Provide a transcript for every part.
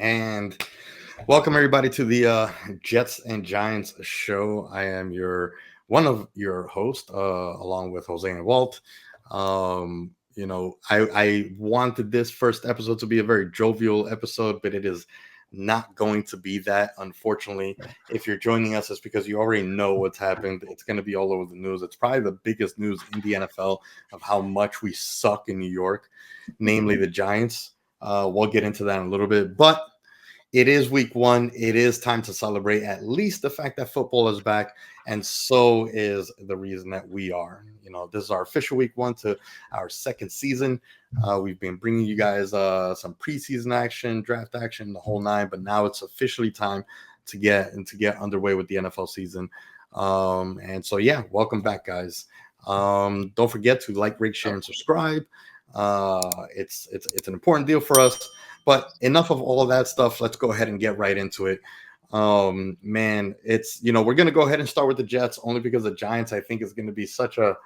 And welcome everybody to the Jets and Giants show. I am one of your hosts, along with Jose and Walt. I wanted this first episode to be a very jovial episode, but it is not going to be that, unfortunately. If you're joining us, it's because you already know what's happened. It's going to be all over the news. It's probably the biggest news in the NFL of how much we suck in New York, namely the Giants. We'll get into that in a little bit, but it is week one. It is time to celebrate at least the fact that football is back, and so is the reason that we are. This is our official week one to our second season. We've been bringing you guys some preseason action, draft action, the whole nine, but now it's officially time to get underway with the NFL season. And so, yeah, welcome back, guys. Don't forget to like, rate, share, and subscribe. It's an important deal for us. But enough of all of that stuff. Let's go ahead and get right into it. Man, we're going to go ahead and start with the Jets only because the Giants, I think, is going to be such a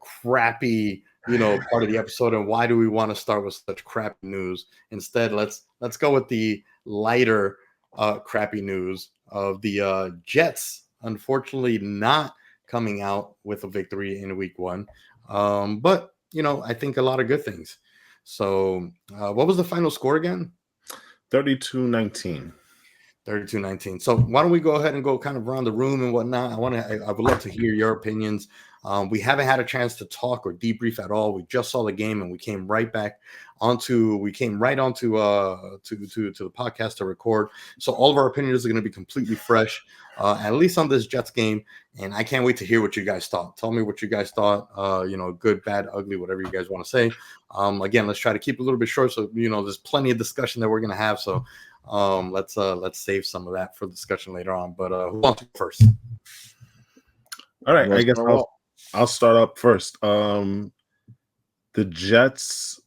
crappy, part of the episode. And why do we want to start with such crappy news? Instead, let's go with the lighter, crappy news of the Jets, unfortunately, not coming out with a victory in week one. But I think a lot of good things. So what was the final score again? 32-19. 32-19. So why don't we go ahead and go kind of around the room and whatnot? I would love to hear your opinions. We haven't had a chance to talk or debrief at all. We just saw the game and we came right onto the podcast to record. So all of our opinions are going to be completely fresh, at least on this Jets game. And I can't wait to hear what you guys thought. Tell me what you guys thought, good, bad, ugly, whatever you guys want to say. Again, let's try to keep it a little bit short. So, there's plenty of discussion that we're going to have. So let's save some of that for discussion later on. But who wants to go first? All right. I guess I'll start up first. The Jets,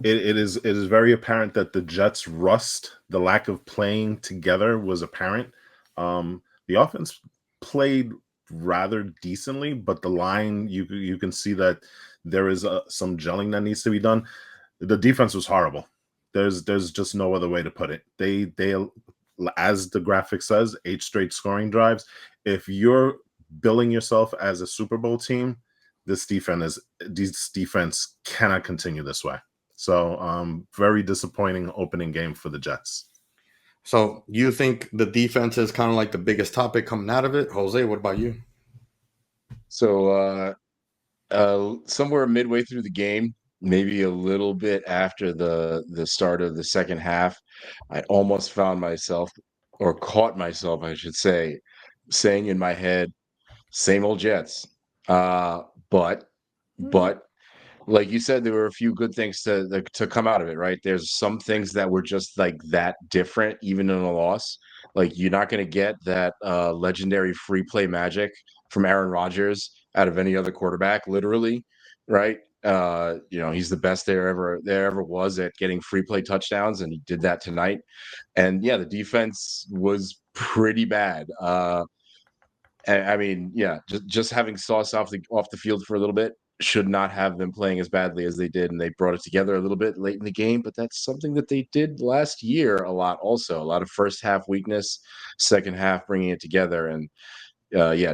it is very apparent that the Jets' rust, the lack of playing together was apparent. The offense played rather decently, but the line, you can see that there is some gelling that needs to be done. The defense was horrible. There's just no other way to put it. They as the graphic says, 8 straight scoring drives. If you're billing yourself as a Super Bowl team, this defense cannot continue this way. So very disappointing opening game for the Jets. So you think the defense is kind of like the biggest topic coming out of it? Jose, what about you? So somewhere midway through the game, maybe a little bit after the start of the second half, I almost found myself, or caught myself, I should say, saying in my head, same old Jets. But like you said, there were a few good things to come out of it, right? There's some things that were just like that different, even in a loss. Like you're not going to get that legendary free play magic from Aaron Rodgers out of any other quarterback, literally, right? He's the best there ever was at getting free play touchdowns, and he did that tonight. And yeah, the defense was pretty bad. I mean, yeah, just having Sauce off the field for a little bit should not have them playing as badly as they did, and they brought it together a little bit late in the game. But that's something that they did last year a lot. Also, a lot of first half weakness, second half bringing it together, and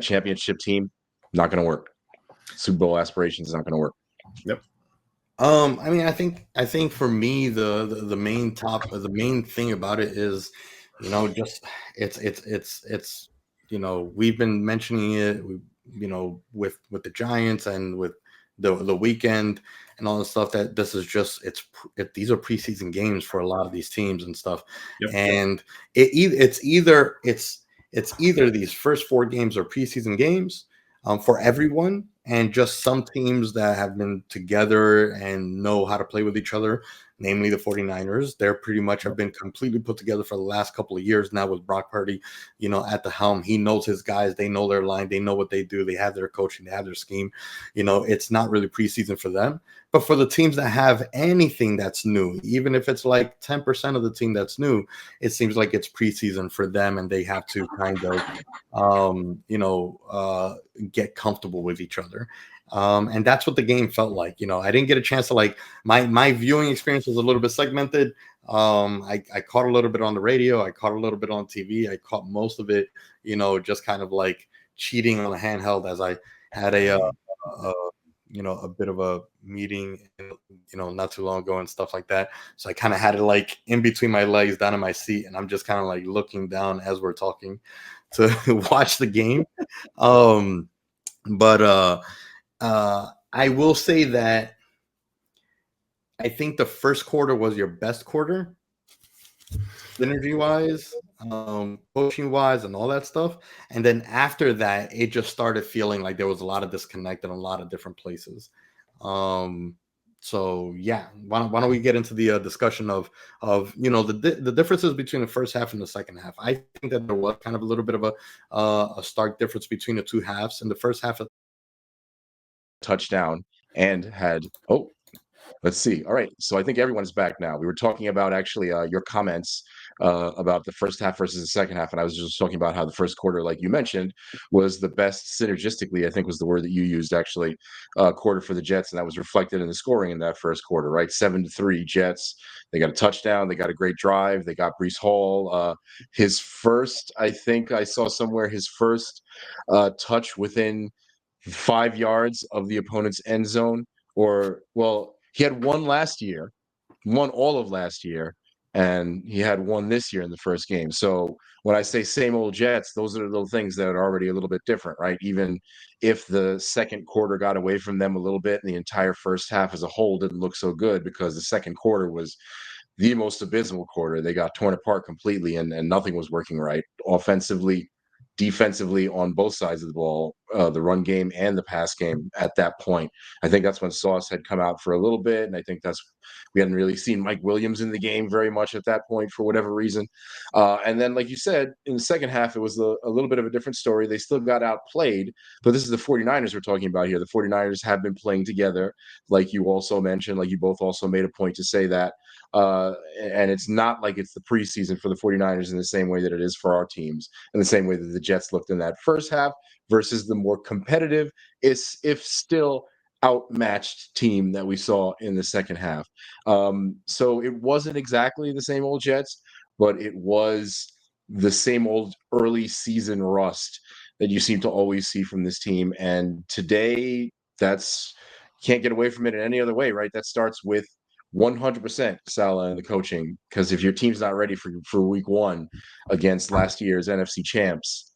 championship team not going to work. Super Bowl aspirations not going to work. Yep. I mean, I think for me the main thing about it is, just it's we've been mentioning it, with the Giants and with the weekend and all the stuff, that this is just these are preseason games for a lot of these teams and stuff. Yep. And it's either these first 4 games are preseason games for everyone, and just some teams that have been together and know how to play with each other, namely the 49ers. They're pretty much have been completely put together for the last couple of years now with Brock Purdy, at the helm. He knows his guys. They know their line. They know what they do. They have their coaching. They have their scheme. It's not really preseason for them. But for the teams that have anything that's new, even if it's like 10% of the team that's new, it seems like it's preseason for them, and they have to kind of, get comfortable with each other. And that's what the game felt like. I didn't get a chance to, like, my viewing experience was a little bit segmented. I caught a little bit on the radio. I caught a little bit on TV. I caught most of it, just kind of like cheating on a handheld as I had a bit of a meeting, not too long ago and stuff like that. So I kind of had it like in between my legs down in my seat, and I'm just kind of like looking down as we're talking to watch the game. But I will say that I think the first quarter was your best quarter, synergy wise, coaching wise, and all that stuff. And then after that, it just started feeling like there was a lot of disconnect in a lot of different places. So yeah, why don't we get into the discussion of the differences between the first half and the second half? I think that there was kind of a little bit of a stark difference between the two halves. In the first half of touchdown and had let's see. All right. So I think everyone's back now. We were talking about actually your comments about the first half versus the second half. And I was just talking about how the first quarter, like you mentioned, was the best synergistically, I think was the word that you used actually, quarter for the Jets. And that was reflected in the scoring in that first quarter, right? 7-3 Jets. They got a touchdown. They got a great drive. They got Brees Hall. His first, I think I saw somewhere, his first touch within 5 yards of the opponent's end zone. Or, well, he had one last year, won all of last year, and he had one this year in the first game. So when I say same old Jets, those are the little things that are already a little bit different, right? Even if the second quarter got away from them a little bit and the entire first half as a whole didn't look so good because the second quarter was the most abysmal quarter. They got torn apart completely and nothing was working right offensively, defensively on both sides of the ball, the run game and the pass game at that point. I think that's when Sauce had come out for a little bit. And I think we hadn't really seen Mike Williams in the game very much at that point for whatever reason. And then, like you said, in the second half, it was a little bit of a different story. They still got outplayed, but this is the 49ers we're talking about here. The 49ers have been playing together, like you also mentioned, like you both also made a point to say that. And it's not like it's the preseason for the 49ers in the same way that it is for our teams, in the same way that the Jets looked in that first half versus the more competitive, if still outmatched team that we saw in the second half. So it wasn't exactly the same old Jets, but it was the same old early season rust that you seem to always see from this team. And today, can't get away from it in any other way, right? That starts with 100% Salah and the coaching, because if your team's not ready for week one against last year's NFC champs,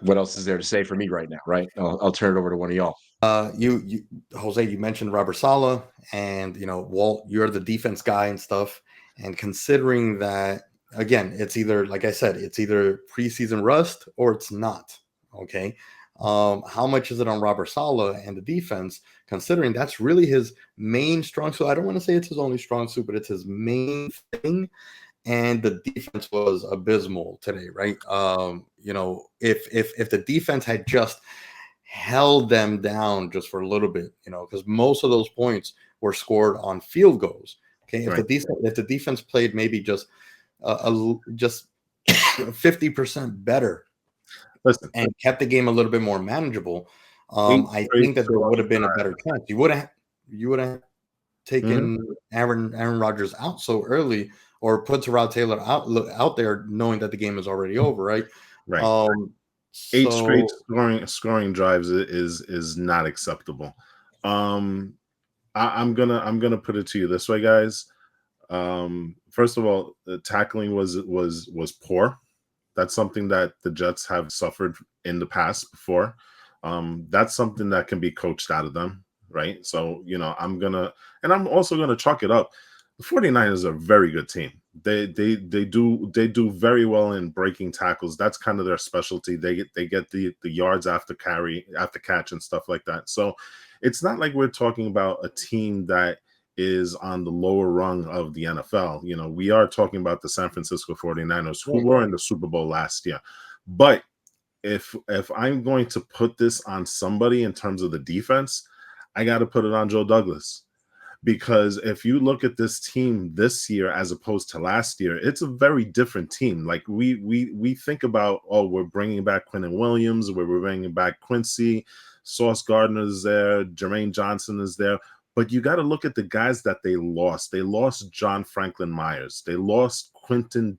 what else is there to say for me right now, right? I'll turn it over to one of y'all. you Jose, you mentioned Robert Saleh, and Walt, you're the defense guy and stuff. And considering that, again, it's either, like I said, it's either preseason rust or it's not. Okay. How much is it on Robert Saleh and the defense, considering that's really his main strong suit? I don't want to say it's his only strong suit, but it's his main thing. And the defense was abysmal today, right? If the defense had just held them down just for a little bit, because most of those points were scored on field goals. Okay, Right. If the defense played maybe just 50% better, Listen, and kept the game a little bit more manageable, I think that there would have been a better chance. You would have taken Aaron Rodgers out so early, or put Terrell Taylor out there, knowing that the game is already over, right? Right. 8 straight So scoring drives is not acceptable. I'm gonna put it to you this way, guys. First of all, the tackling was poor. That's something that the Jets have suffered in the past before. That's something that can be coached out of them, right? So, I'm also gonna chalk it up. The 49ers are a very good team. They do very well in breaking tackles. That's kind of their specialty. They get the yards after catch and stuff like that. So it's not like we're talking about a team that is on the lower rung of the NFL. We are talking about the San Francisco 49ers, who were in the Super Bowl last year. But if I'm going to put this on somebody in terms of the defense, I got to put it on Joe Douglas. Because if you look at this team this year as opposed to last year, it's a very different team. Like we think about, we're bringing back Quinnen Williams, we're bringing back Quincy, Sauce Gardner is there, Jermaine Johnson is there. But you got to look at the guys that they lost. They lost John Franklin Myers. They lost Quentin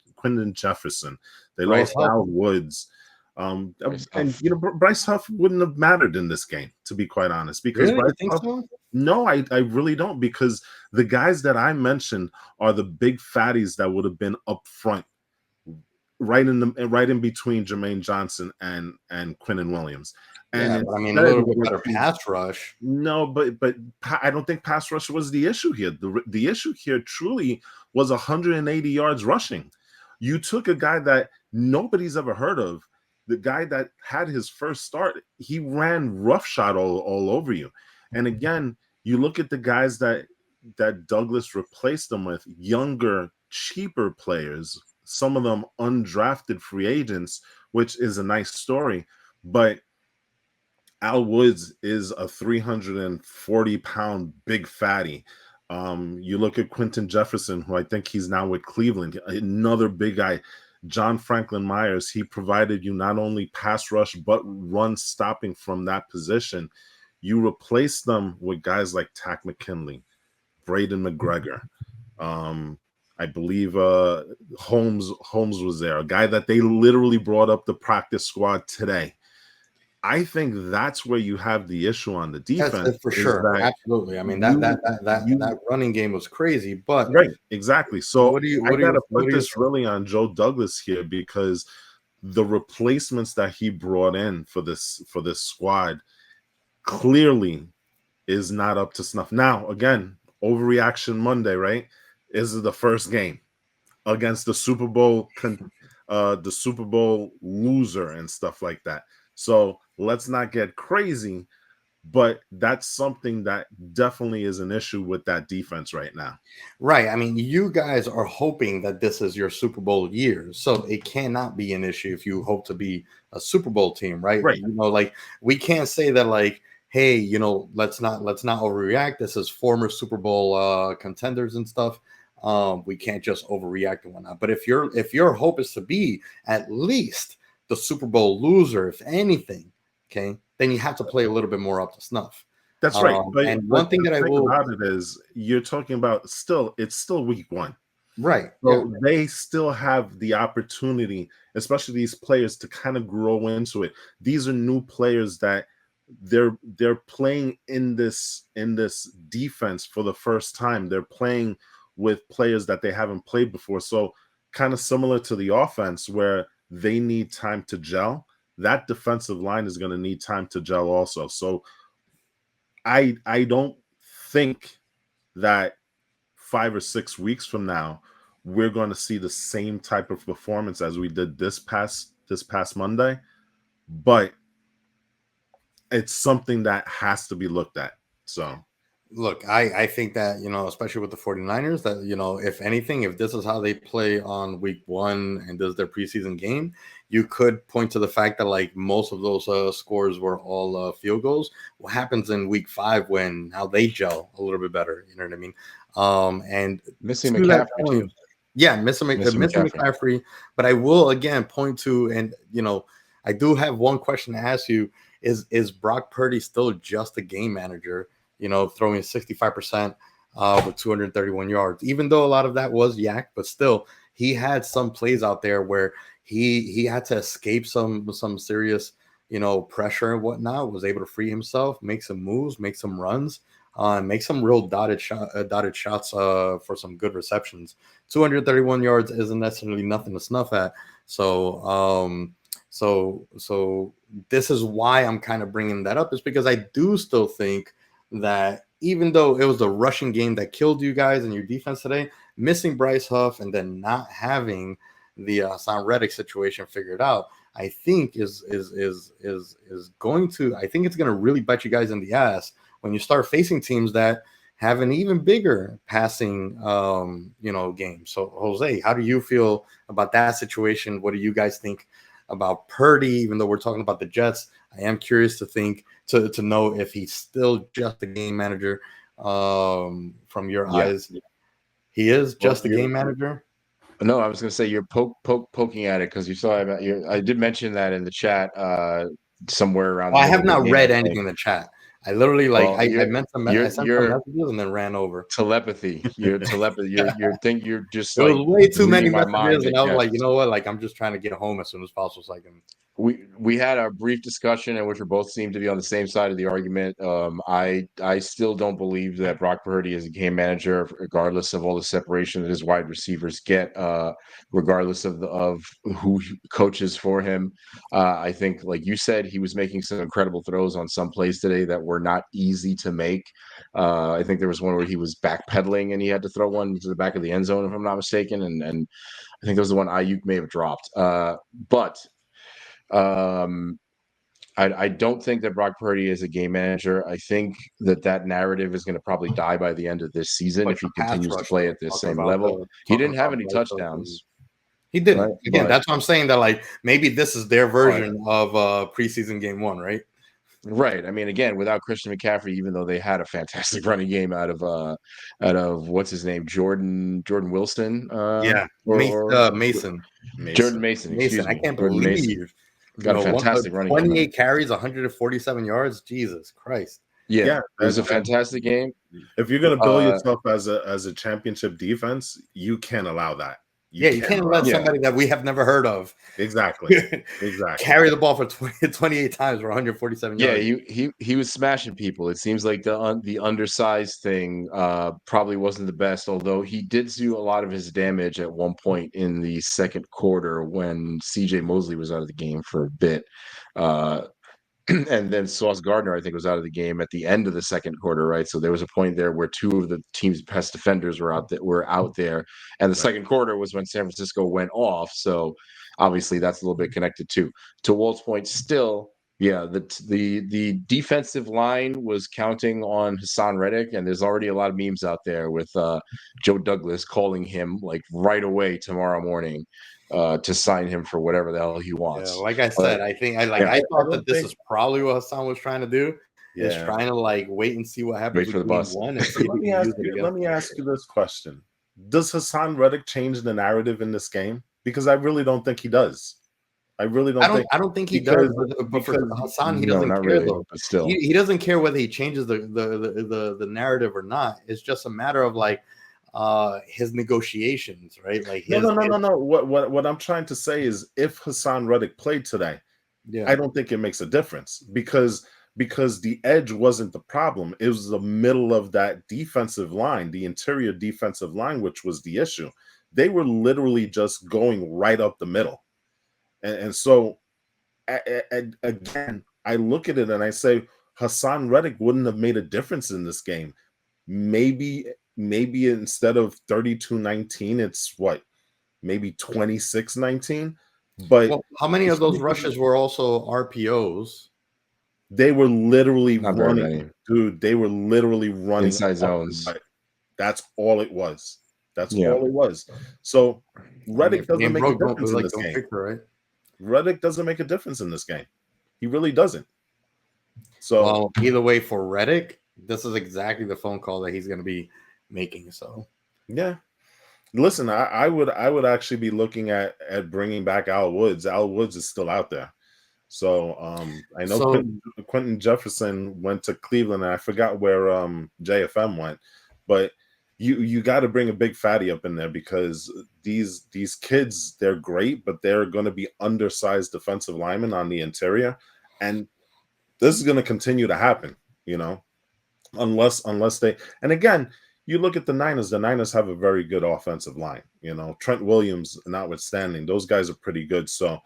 Jefferson. They Bryce lost Huff. Al Woods. Bryce And Huff. you know, Bryce Huff wouldn't have mattered in this game, to be quite honest, because Really? You Bryce think Huff. so? No, I really don't, because the guys that I mentioned are the big fatties that would have been up front, right in between Jermaine Johnson and Quinton Williams. And Yeah, but I mean, a instead, little bit what better you- pass rush. no, but I don't think pass rush was the issue here. The issue here truly was 180 yards rushing. You took a guy that nobody's ever heard of, the guy that had his first start. He ran roughshod all over you. And again, you look at the guys that Douglas replaced them with, younger, cheaper players, some of them undrafted free agents, which is a nice story, but Al Woods is a 340-pound big fatty. You look at Quentin Jefferson, who I think he's now with Cleveland, another big guy. John Franklin Myers, he provided you not only pass rush, but run stopping from that position. You replace them with guys like Tack McKinley, Braden McGregor. I believe Holmes was there, a guy that they literally brought up the practice squad today. I think that's where you have the issue on the defense. That's for sure. Absolutely. I mean, that running game was crazy, but right, exactly. So I gotta put this really really on Joe Douglas here, because the replacements that he brought in for this squad clearly is not up to snuff. Now, again, overreaction Monday, right? Is the first game against the Super Bowl loser and stuff like that. So let's not get crazy, but that's something that definitely is an issue with that defense right now. Right. I mean, you guys are hoping that this is your Super Bowl year, so it cannot be an issue if you hope to be a Super Bowl team, right? Right. You know, like, we can't say that, like, hey, you know, let's not overreact. This is former Super Bowl contenders and stuff. We can't just overreact and whatnot. But if your hope is to be at least the Super Bowl loser, if anything, okay, then you have to play a little bit more up to snuff. That's right. And one thing that I will about it is, you're talking about it's still week one. Right. So they still have the opportunity, especially these players, to kind of grow into it. These are new players that they're playing in this defense for the first time. They're playing with players that they haven't played before. So kind of similar to the offense, where they need time to gel. That defensive line is going to need time to gel also. So I don't think that 5 or 6 weeks from now we're going to see the same type of performance as we did this past Monday, but it's something that has to be looked at. So look, I think that, you know, especially with the 49ers, that, you know, if anything, if this is how they play on week one and does their preseason game, you could point to the fact that, like, most of those scores were all field goals. What happens in week 5 when now they gel a little bit better? You know what I mean? And missing McCaffrey too. Yeah, missing McCaffrey. But I will again point to, and, you know, I do have one question to ask you: Is Brock Purdy still just a game manager? You know, throwing 65% with 231 yards, even though a lot of that was yak, but still, he had some plays out there where he had to escape some serious, you know, pressure and whatnot, was able to free himself, make some moves, make some runs, make some real dotted shots for some good receptions. 231 yards isn't necessarily nothing to snuff at. So so this is why I'm kind of bringing that up, is because I do still think that even though it was the rushing game that killed you guys and your defense today, missing Bryce Huff and then not having the Hassan Reddick situation figured out, I think is going to, I think it's going to really bite you guys in the ass when you start facing teams that have an even bigger passing you know, game. So Jose, how do you feel about that situation? What do you guys think about Purdy? Even though we're talking about the Jets, I am curious to know if he's still just a game manager from your eyes. He is just a game manager. No, I was going to say you're poking at it because you saw I did mention that in the chat somewhere around. Well, I have not read anything in the chat. I literally Well, I sent some you're messages and then ran over. telepathy. You're you're just There like was way too many reading my mind, messages, and I I was like, you guess. know what? Like, I'm just trying to get home as soon as possible so I can. We had our brief discussion in which we both seem to be on the same side of the argument. I still don't believe that Brock Purdy is a game manager, regardless of all the separation that his wide receivers get, regardless of who coaches for him. I think, like you said, he was making some incredible throws on some plays today that were not easy to make. I think there was one where he was backpedaling and he had to throw one to the back of the end zone, if I'm not mistaken, and I think that was the one Ayuk may have dropped. But um, I don't think that Brock Purdy is a game manager. I think that narrative is going to probably die by the end of this season But if he the pass continues to rush, play though, at this same level. He talking didn't have about any the touchdowns, he right? didn't. Again, But that's what I'm saying. That like maybe this is their but version of preseason game one, right? right. I mean, again, without Christian McCaffrey, even though they had a fantastic running game out of what's his name, Jordan Wilson, Yeah, or Mason. Jordan Mason. Mason, Mason. excuse I me, can't Jordan Mason believe got a fantastic running game. 28 carries, 147 yards. Jesus Christ. Yeah, Yeah, it was a fantastic game. if you're gonna build Uh, yourself as a championship defense, you can't allow that. Yeah, you can't can't allow let that. Yeah. somebody that we have never heard of Exactly. Exactly. carry the ball for 28 times for 147 Yeah, yards. he was smashing people. It seems like the undersized thing probably wasn't the best, although he did do a lot of his damage at one point in the second quarter when CJ Mosley was out of the game for a bit. Uh, and then Sauce Gardner, I think, was out of the game at the end of the second quarter, right? So there was a point there where two of the team's best defenders were out there, and the second quarter was when San Francisco went off. So obviously that's a little bit connected too. To Walt's point, still, yeah, the defensive line was counting on Hassan Reddick, and there's already a lot of memes out there with Joe Douglas calling him like right away tomorrow morning to sign him for whatever the hell he Yeah, wants. like I But said, I think I yeah, I thought don't that this think- is probably what Hassan was trying to do. Is Yeah. trying to like wait and see what happens Wait for with the game bus. one and see if Let he me can ask use it you. again. Let me ask you this question: does Hassan Reddick change the narrative in this game? Because I really don't think he does. I really don't think. I don't think he because- does, but for because- Hassan, he No, doesn't not care really, though. but still. He doesn't care whether he changes the narrative or not. It's just a matter of like his negotiations, right? Like his No. What I'm trying to say is, if Hassan Reddick played today, yeah. I don't think it makes a difference because the edge wasn't the problem. It was the middle of that defensive line, the interior defensive line, which was the issue. They were literally just going right up the middle. And so, again, I look at it and I say, Hassan Reddick wouldn't have made a difference in this game. Maybe instead of 32-19, it's what? Maybe 26-19. But Well, how many of those rushes were also RPOs? they were literally Not very running, many. dude. They were literally running Inside up zones. the gut. That's all it was. That's Yeah. all it was. So Reddick If doesn't game make a broke, difference in like, this don't game. fix it, right? Reddick doesn't make a difference in this game. He really doesn't. So Well, either way, for Reddick, this is exactly the phone call that he's going to be making. So yeah. Listen, I would actually be looking at bringing back Al Woods. Al Woods is still out there. So I know So- Quentin Jefferson went to Cleveland, and I forgot where JFM went, but you got to bring a big fatty up in there because these kids, they're great, but they're going to be undersized defensive linemen on the interior, and this is going to continue to happen, unless they. And again, you look at the Niners. The Niners have a very good offensive line. Trent Williams, notwithstanding, those guys are pretty good. So.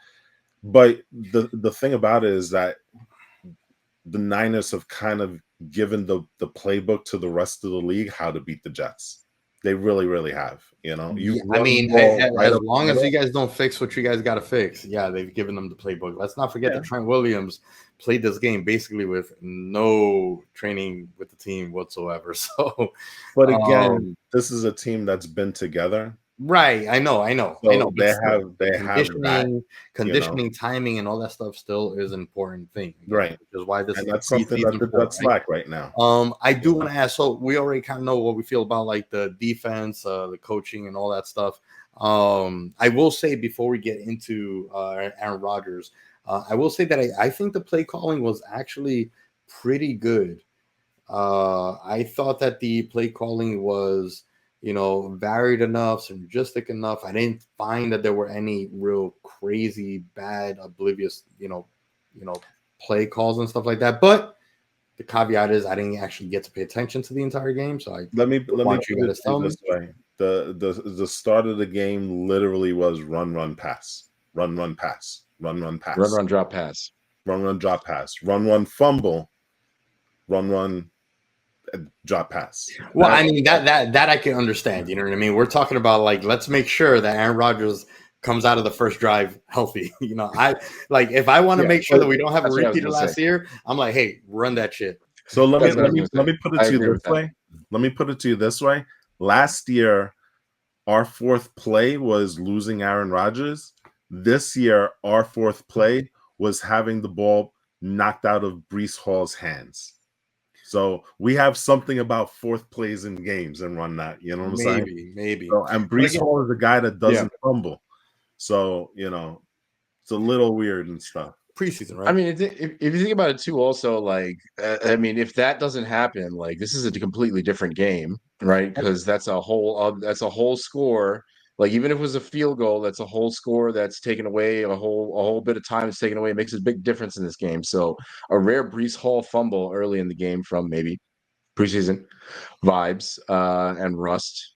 But the thing about it is that the Niners have kind of given the playbook to the rest of the league how to beat the Jets. They really, really have. I mean, as long as you guys don't fix what you guys got to fix, yeah, they've given them the playbook. Let's not forget that Trent Williams played this game basically with no training with the team whatsoever. So, but again, this is a team that's been together. Right, I know. So they have that, conditioning, timing, and all that stuff still is an important thing, right? Which is why this and is that's something that the Jets lack right now. I do want to ask. So we already kind of know what we feel about like the defense, the coaching, and all that stuff. I will say before we get into Aaron Rodgers, I will say that I think the play calling was actually pretty good I thought that the play calling was, varied enough, synergistic enough. I didn't find that there were any real crazy, bad, oblivious, play calls and stuff like that. But the caveat is I didn't actually get to pay attention to the entire game, so I let me put want it you guys to tell me. this way: the start of the game literally was run pass, run pass, run pass, run drop pass, run drop pass, run fumble, run drop pass. Well, I mean that I can understand. You know what I mean? We're talking about like let's make sure that Aaron Rodgers comes out of the first drive healthy. I like if I want to make sure that we don't have a repeater last year, I'm like, hey, run that shit. So let me put it to you this way. Let me put it to you this way. Last year, our fourth play was losing Aaron Rodgers. This year, our fourth play was having the ball knocked out of Breece Hall's hands. So we have something about fourth plays in games and run that. You know what I'm saying? Maybe. So, and Breece Hall is a guy that doesn't fumble. So, it's a little weird and stuff. Preseason, right? I mean, if you think about it too, also like, I mean, if that doesn't happen, like this is a completely different game, right? Because that's a whole score. Like even if it was a field goal, that's a whole score that's taken away. A whole bit of time is taken away. It makes a big difference in this game. So a rare Breece Hall fumble early in the game from maybe preseason vibes and rust,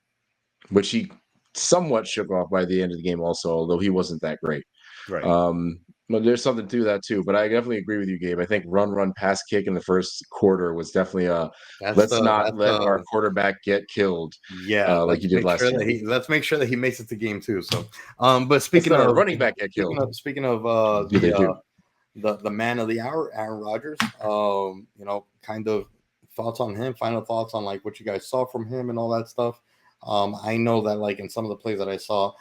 which he somewhat shook off by the end of the game. Also, although he wasn't that great. Right. Well, there's something to that too, but I definitely agree with you, Gabe. I think run pass kick in the first quarter was definitely let's not let our quarterback get killed. Yeah, like you did last year. Let's make sure that he makes it to game 2. So, but speaking of running back get killed. Speaking of the man of the hour, Aaron Rodgers. Kind of thoughts on him. Final thoughts on like what you guys saw from him and all that stuff. I know that like in some of the plays that I saw,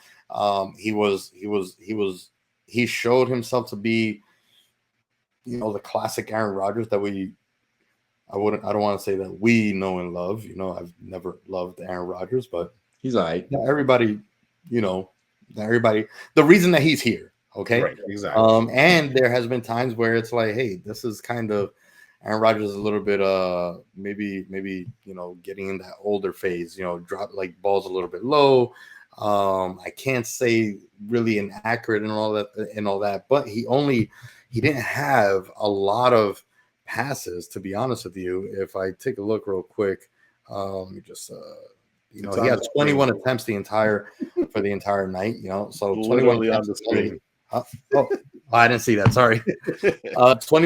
he showed himself to be, the classic Aaron Rodgers that I don't want to say that we know and love. I've never loved Aaron Rodgers, but he's all right. Everybody, the reason that he's here. Okay. Right, exactly. And there has been times where it's like, hey, this is kind of Aaron Rodgers is a little bit maybe getting in that older phase, drop like balls a little bit low. I can't say really inaccurate and all that, but he didn't have a lot of passes, to be honest with you. If I take a look real quick, let me just he had 21 attempts for the entire night, so 21 on the screen. I didn't see that. Sorry.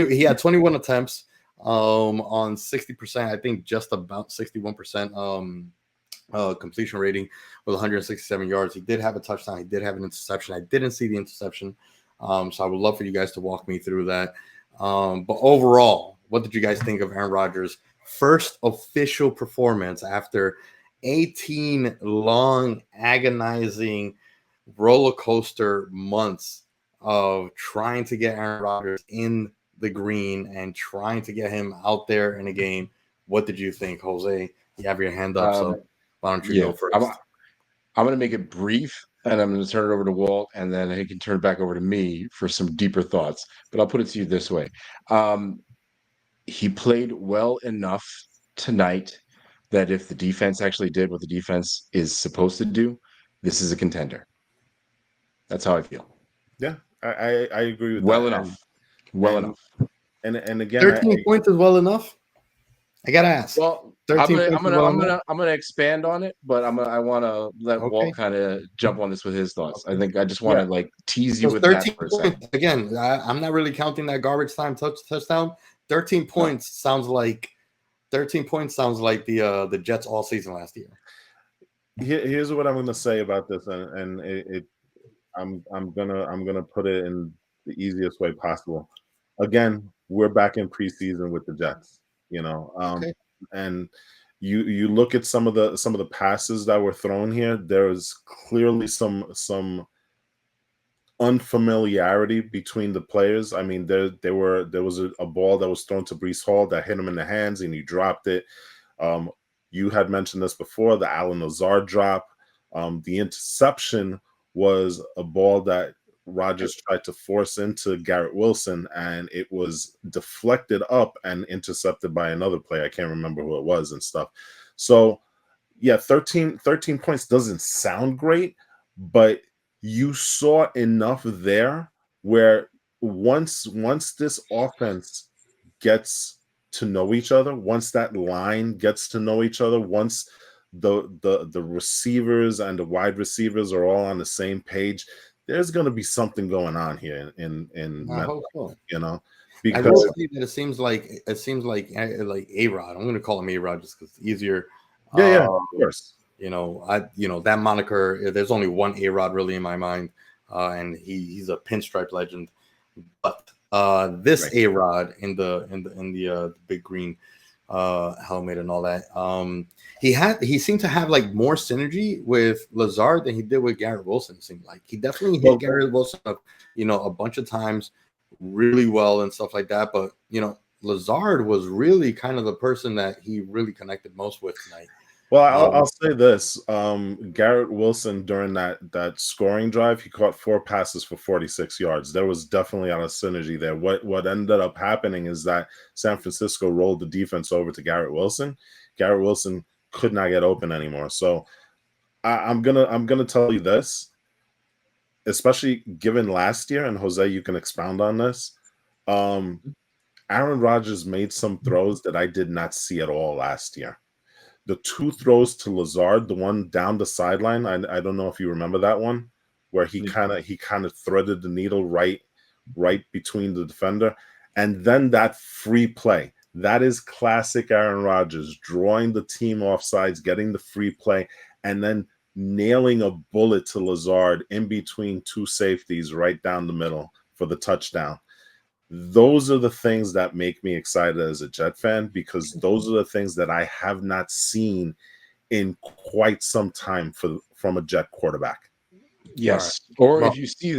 He had 21 attempts on 60%, I think just about 61% completion rating with 167 yards. He did have a touchdown. He did have an interception. I didn't see the interception. So I would love for you guys to walk me through that. But overall, what did you guys think of Aaron Rodgers' first official performance after 18 long, agonizing roller coaster months of trying to get Aaron Rodgers in the green and trying to get him out there in a game? What did you think, Jose? You have your hand up, so why don't you go first? I'm going to make it brief, and I'm going to turn it over to Walt, and then he can turn it back over to me for some deeper thoughts. But I'll put it to you this way. He played well enough tonight that if the defense actually did what the defense is supposed to do, this is a contender. That's how I feel. Yeah, I agree with well that. Enough. Well enough. And again, 13 points is well enough. I gotta ask. Well, I'm gonna expand on it, but I want to let Walt kind of jump on this with his thoughts. I think I just want to like tease you with 13 that for a second. Again, I'm not really counting that garbage time touchdown. 13 points sounds like the Jets all season last year. Here's what I'm going to say about this, and I'm gonna put it in the easiest way possible. Again, we're back in preseason with the Jets. And you look at some of the passes that were thrown here. There's clearly some unfamiliarity between the players. I mean, there was a ball that was thrown to Breece Hall that hit him in the hands and he dropped it. You had mentioned this before, the Allen Lazard drop. The interception was a ball that Rodgers tried to force into Garrett Wilson, and it was deflected up and intercepted by another player. I can't remember who it was and stuff. So, yeah, 13 points doesn't sound great, but you saw enough there where once this offense gets to know each other, once that line gets to know each other, once the receivers and the wide receivers are all on the same page, there's going to be something going on here in I Metro, hope so. you know, I will because say that it seems like A-Rod. I'm going to call him A-Rod just because it's easier. yeah, of course. That moniker. There's only one A-Rod really in my mind, and he's a pinstripe legend. But this Right. A-Rod in the big green helmet and all that, he seemed to have like more synergy with Lazard than he did with Garrett Wilson. It seemed like he definitely hit Garrett Wilson a bunch of times really well and stuff like that. But Lazard was really kind of the person that he really connected most with tonight. Well, I'll say this: Garrett Wilson during that scoring drive, he caught 4 passes for 46 yards. There was definitely a synergy there. What ended up happening is that San Francisco rolled the defense over to Garrett Wilson. Garrett Wilson could not get open anymore. So I'm gonna tell you this, especially given last year, and Jose, you can expound on this. Aaron Rodgers made some throws that I did not see at all last year. The 2 throws to Lazard, the one down the sideline, I don't know if you remember that one, where he kind of threaded the needle right between the defender, and then that free play. That is classic Aaron Rodgers, drawing the team off sides, getting the free play, and then nailing a bullet to Lazard in between 2 safeties right down the middle for the touchdown. Those are the things that make me excited as a Jet fan, because those are the things that I have not seen in quite some time from a Jet quarterback. Yes. Or if you see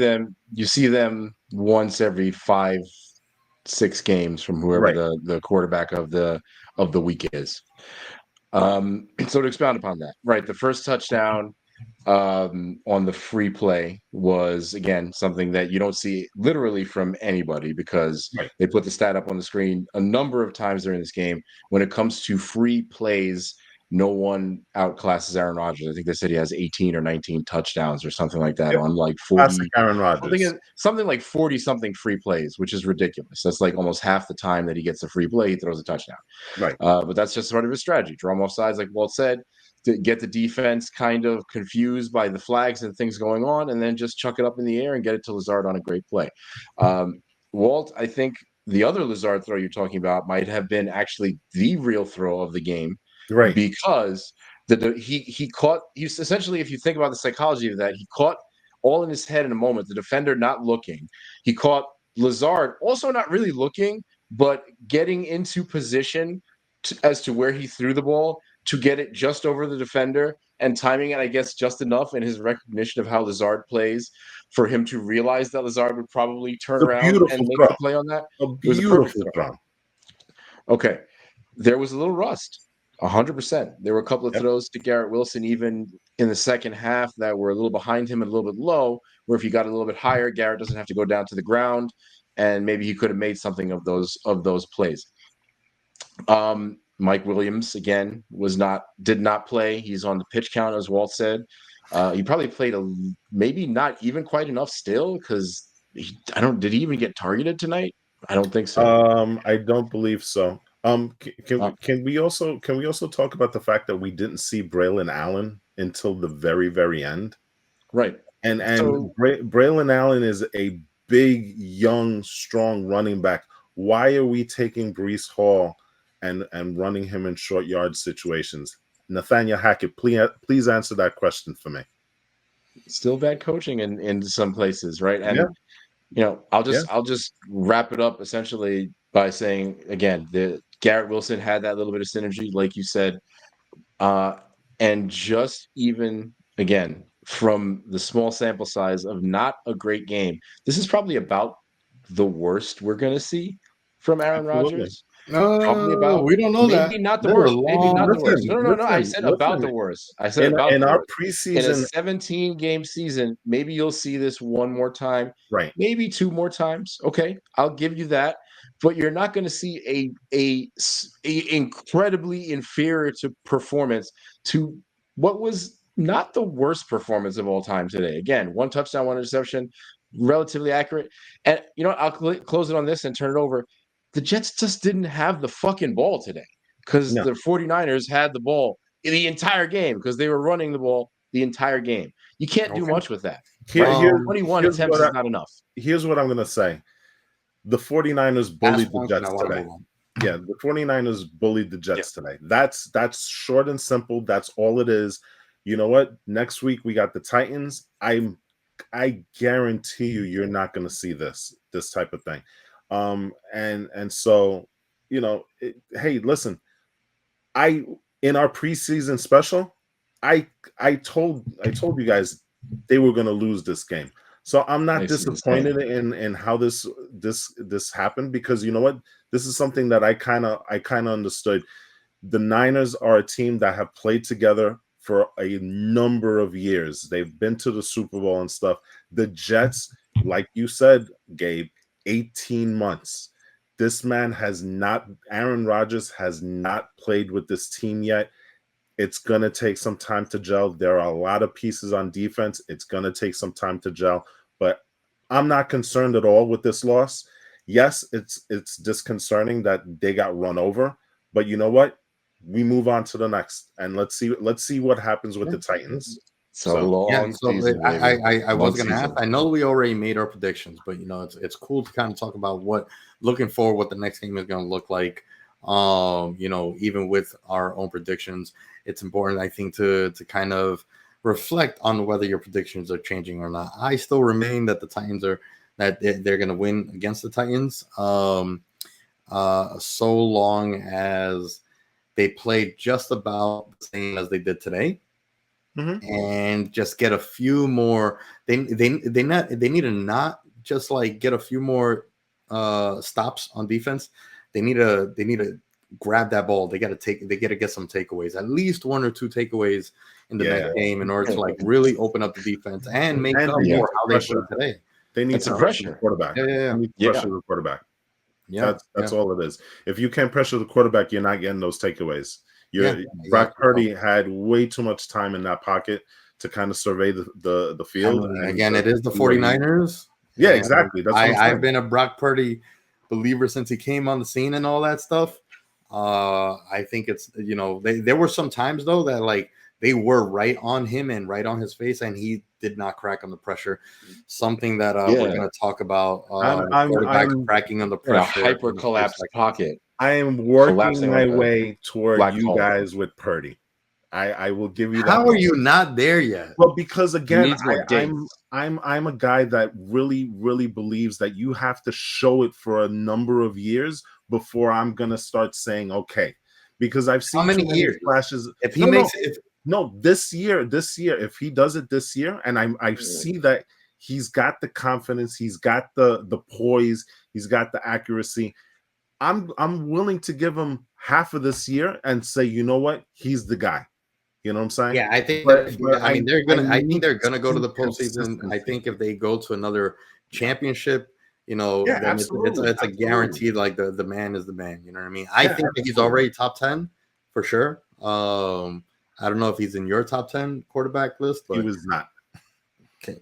them once every 5-6 games from whoever the quarterback of the week is. So to expound upon that, right? The first touchdown on the free play was, again, something that you don't see literally from anybody, because they put the stat up on the screen a number of times during this game. When it comes to free plays, no one outclasses Aaron Rodgers. I think they said he has 18 or 19 touchdowns or something like that on like 40, Aaron Rodgers. something like 40 something free plays, which is ridiculous. That's like almost half the time that he gets a free play, he throws a touchdown. Right. But that's just sort of his strategy. Draw him off sides, like Walt said, to get the defense kind of confused by the flags and things going on, and then just chuck it up in the air and get it to Lazard on a great play. Walt, I think the other Lazard throw you're talking about might have been actually the real throw of the game, right? Because he caught. He's essentially, if you think about the psychology of that, he caught all in his head in a moment. The defender not looking, he caught Lazard also not really looking, but getting into position as to where he threw the ball to get it just over the defender and timing it, I guess, just enough in his recognition of how Lazard plays for him to realize that Lazard would probably turn around and make the play on that. It was a perfect throw. Okay. There was a little rust, 100%. There were a couple of throws to Garrett Wilson, even in the second half, that were a little behind him and a little bit low, where if he got a little bit higher, Garrett doesn't have to go down to the ground, and maybe he could have made something of those plays. Mike Williams, again, did not play. He's on the pitch count, as Walt said. He probably played maybe not even quite enough still, because did he even get targeted tonight? I don't think so. I don't believe so. Can we also talk about the fact that we didn't see Braylon Allen until the very, very end? Right. And Braylon Allen is a big, young, strong running back. Why are we taking Breece Hall and running him in short yard situations? Nathaniel Hackett, please answer that question for me. Still bad coaching in some places, right? And I'll just wrap it up essentially by saying, again, the Garrett Wilson had that little bit of synergy, like you said, and just even again from the small sample size of not a great game, this is probably about the worst we're going to see from Aaron Rodgers. Probably about. We don't know that. Maybe not the There's a worst. Maybe not the worst. Listen, No. I said about the listen. worst. I said about In the our worst. In a preseason, 17-game season, maybe you'll see this one more time, right? maybe two more times. Okay, I'll give you that. But you're not going to see a incredibly inferior to performance to what was not the worst performance of all time today. Again, 1 touchdown, 1 interception, relatively accurate. And you know what? I'll close it on this and turn it over. The Jets just didn't have the fucking ball today because No. the 49ers had the ball in the entire game because they were running the ball the entire game. You can't do much with that. Right? 21 attempts is not enough. Here's what I'm going to say. The 49ers bullied the Jets today. Yeah, the 49ers bullied the Jets today. That's short and simple. That's all it is. You know what? Next week we got the Titans. I guarantee you're not going to see this type of thing. And so, you know, hey, listen, in our preseason special, I told you guys they were going to lose this game. So I'm not disappointed in how this happened, because you know what? This is something that I kind of understood. The Niners are a team that have played together for a number of years. They've been to the Super Bowl and stuff. The Jets, like you said, Gabe, 18 months. Aaron Rodgers has not played with this team yet. It's going to take some time to gel. There are a lot of pieces on defense. It's going to take some time to gel, but I'm not concerned at all with this loss. Yes, it's disconcerting that they got run over, but you know what? We move on to the next, and let's see what happens with the Titans. Long season, I was going to ask. I know we already made our predictions, but you know it's cool to kind of talk about what the next game is going to look like. You know, even with our own predictions, it's important, I think, to kind of reflect on whether your predictions are changing or not. I still remain that the Titans they're going to win against the Titans. So long as they play just about the same as they did today, and just get a few more. They need to not just like get a few more stops on defense. They need to grab that ball. They got to get some takeaways, at least 1 or 2 takeaways in the next game, in order to like really open up the defense and make up for how they played today. They need to pressure the quarterback. They need to pressure the quarterback. That's all it is. If you can't pressure the quarterback, you're not getting those takeaways. Brock Purdy had way too much time in that pocket to kind of survey the field. And again, it is the 49ers. Yeah, exactly. That's I've been a Brock Purdy believer since he came on the scene and all that stuff. I think it's, you know, there were some times though that like they were right on him and right on his face, and he did not crack on the pressure. Something that we're going to talk about. I'm cracking on the pressure. Hyper collapsed pocket. I am working my way toward you guys with Purdy. I will give you that. How are you not there yet? Well, because again, I'm a guy that really believes that you have to show it for a number of years before I'm gonna start saying okay. Because I've seen how many years flashes. If he makes it, this year, if he does it this year, and I see that he's got the confidence, he's got the poise, he's got the accuracy. I'm willing to give him half of this year and say, you know what, he's the guy. You know what I'm saying? Yeah, I think. I think they're gonna go to the postseason. I think if they go to another championship, you know, then it's a guaranteed. Like the man is the man. You know what I mean? I think that he's already top 10 for sure. I don't know if he's in your top 10 quarterback list, but he was not. Okay.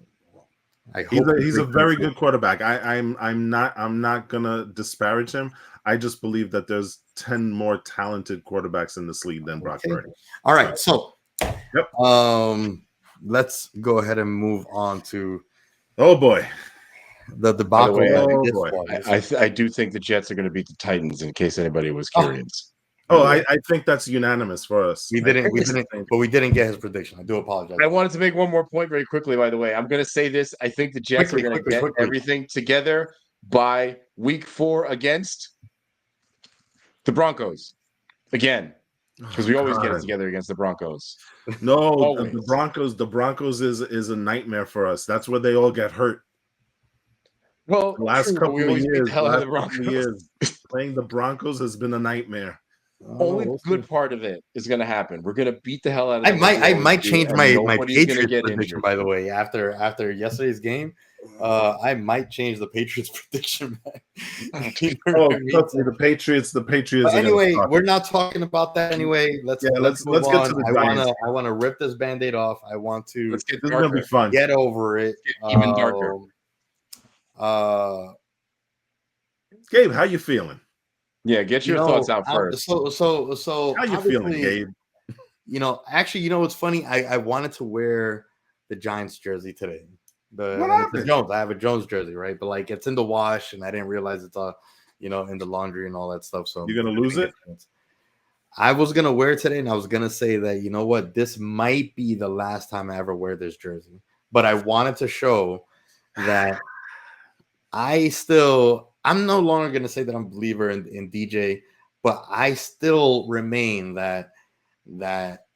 He's a very good quarterback. I'm not gonna disparage him. I just believe that there's 10 more talented quarterbacks in this league than Brock Purdy. All right, so let's go ahead and move on to the debacle. I do think the Jets are going to beat the Titans, in case anybody was curious. I think that's unanimous for us. We didn't get his prediction. I do apologize. I wanted to make one more point very quickly, by the way. I'm going to say this. I think the Jets are going to get everything together by week 4 against the Broncos. Again, because we always get it together against the Broncos. No, the Broncos is a nightmare for us. That's where they all get hurt. Well, The last true, but we always beat the hell out of the Broncos. playing the Broncos has been a nightmare. Only We'll good see. part of it is going to happen. We're going to beat the hell out of I them. like might we I always might do, change and my nobody's going to Patriots get prediction, injured. by the way, after yesterday's game. I might change the Patriots prediction back. You know Oh, what I mean? trust me, the Patriots But are going to anyway, suck. we're not talking about that anyway. Let's let's move get on. to the I Giants. wanna rip this Band-Aid off. I want to Let's get This is going to be fun. get over it. Even darker. Gabe, how you feeling? Yeah, get your thoughts out first. So How you feeling, Gabe? Actually, what's funny? I wanted to wear the Giants jersey today. What It's a happened? Jones. I have a Jones jersey, right? But like it's in the wash, and I didn't realize it's in the laundry and all that stuff. So You're gonna lose it? I was gonna wear it today, and I was gonna say that what, this might be the last time I ever wear this jersey. But I wanted to show that I'm no longer gonna say that I'm a believer in DJ, but I still remain that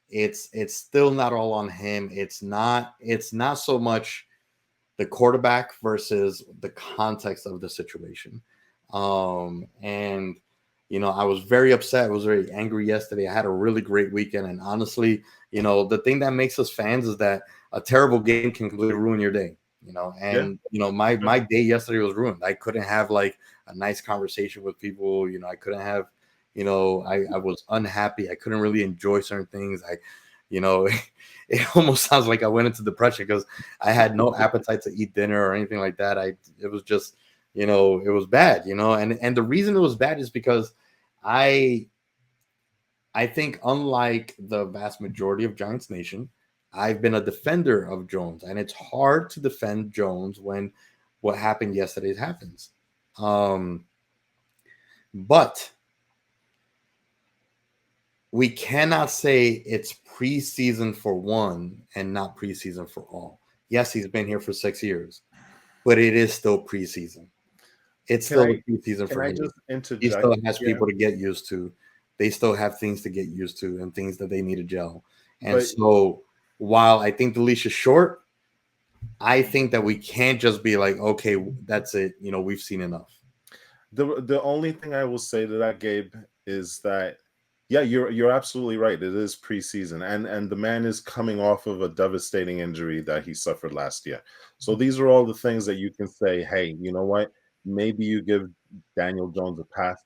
it's still not all on him. It's not so much the quarterback versus the context of the situation. And I was very upset. I was very angry yesterday. I had a really great weekend. And honestly, the thing that makes us fans is that a terrible game can completely ruin your day. My day yesterday was ruined. I couldn't have like a nice conversation with people. I couldn't have, I was unhappy. I couldn't really enjoy certain things. It almost sounds like I went into depression because I had no appetite to eat dinner or anything like that. It was just, it was bad, and the reason it was bad is because I think, unlike the vast majority of Giants Nation, I've been a defender of Jones, and it's hard to defend Jones when what happened yesterday happens. But we cannot say it's preseason for one and not preseason for all. Yes, he's been here for 6 years, but it is still preseason. It's still a preseason for him. He still has people to get used to. They still have things to get used to and things that they need to gel. And so while I think the leash is short, I think that we can't just be like, okay, that's it. We've seen enough. The only thing I will say to that, Gabe, is that yeah, you're absolutely right. It is preseason, and the man is coming off of a devastating injury that he suffered last year. So these are all the things that you can say, hey, you know what? Maybe you give Daniel Jones a pass.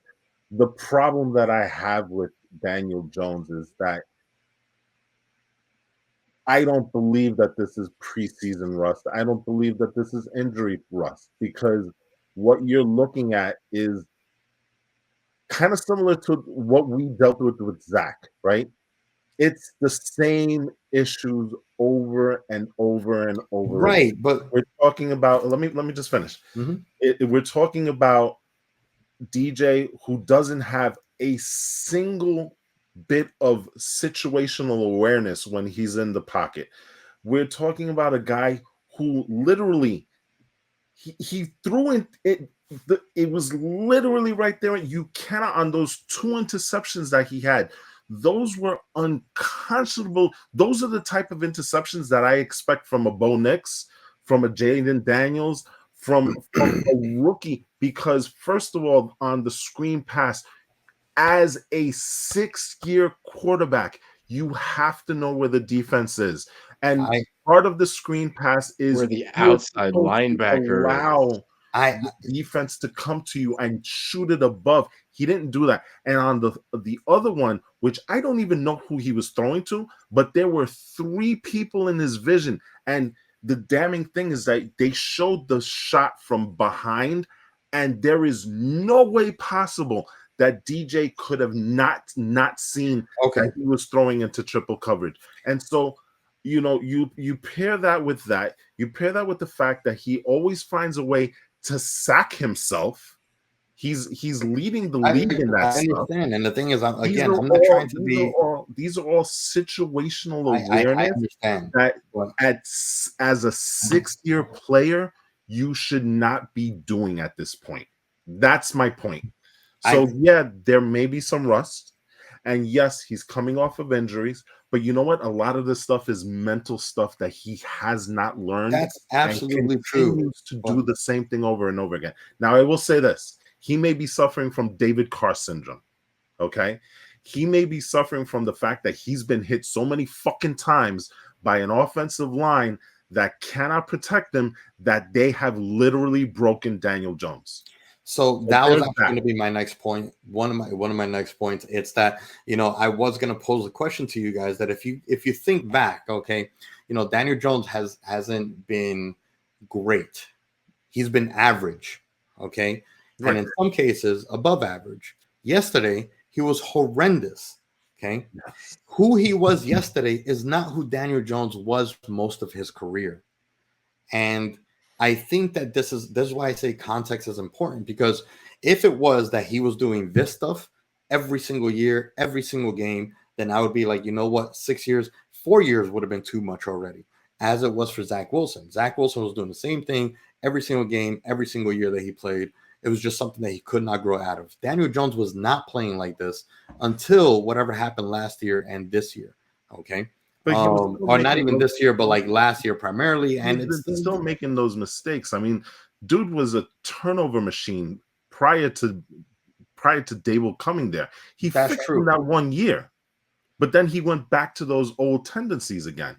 The problem that I have with Daniel Jones is that I don't believe that this is preseason rust. I don't believe that this is injury rust, because what you're looking at is kind of similar to what we dealt with Zach, right? It's the same issues over and over and over. Right, again. but We're talking about, let me just finish. We're talking about DJ who doesn't have a single bit of situational awareness when he's in the pocket. We're talking about a guy who literally he threw it. It was literally right there. You cannot, on those 2 interceptions that he had, those were unconscionable. Those are the type of interceptions that I expect from a Bo Nix, from a Jaden Daniels, from a rookie. Because first of all, on the screen pass, as a 6-year quarterback, you have to know where the defense is. And part of the screen pass is where the outside linebacker allow the defense to come to you and shoot it above. He didn't do that. And on the other one, which I don't even know who he was throwing to, but there were 3 people in his vision. And the damning thing is that they showed the shot from behind, and there is no way possible that DJ could have not seen that he was throwing into triple coverage. And so, you pair that with you pair that with the fact that he always finds a way to sack himself. He's leading the league in that stuff. Understand. And the thing is, I'm not trying to be. These are all situational awareness. I understand that as a 6-year player, you should not be doing at this point. That's my point. So there may be some rust, And yes, he's coming off of injuries, but you know what? A lot of this stuff is mental stuff that he has not learned. That's absolutely and true. continues to do the same thing over and over again. Now, I will say this. He may be suffering from David Carr syndrome, okay? He may be suffering from the fact that he's been hit so many fucking times by an offensive line that cannot protect him that they have literally broken Daniel Jones. So that was actually going to be my next point. One of my next points. It's that, you know, I was going to pose a question to you guys that if you think back, okay, you know, Daniel Jones hasn't been great. He's been average, okay, and in some cases above average. Yesterday he was horrendous. Okay, Yes. Who he was yesterday is not who Daniel Jones was most of his career, and I think that this is why I say context is important, because if it was that he was doing this stuff every single year, every single game, then I would be like, you know what, 6 years, 4 years would have been too much already, as it was for Zach Wilson. Zach Wilson was doing the same thing every single game, every single year that he played. It was just something that he could not grow out of. Daniel Jones was not playing like this until whatever happened last year and this year. Okay. But or not even this year, but like last year primarily. And it's still making those mistakes. I mean, dude was a turnover machine prior to Dable coming there. He fixed him that 1 year, but then he went back to those old tendencies again.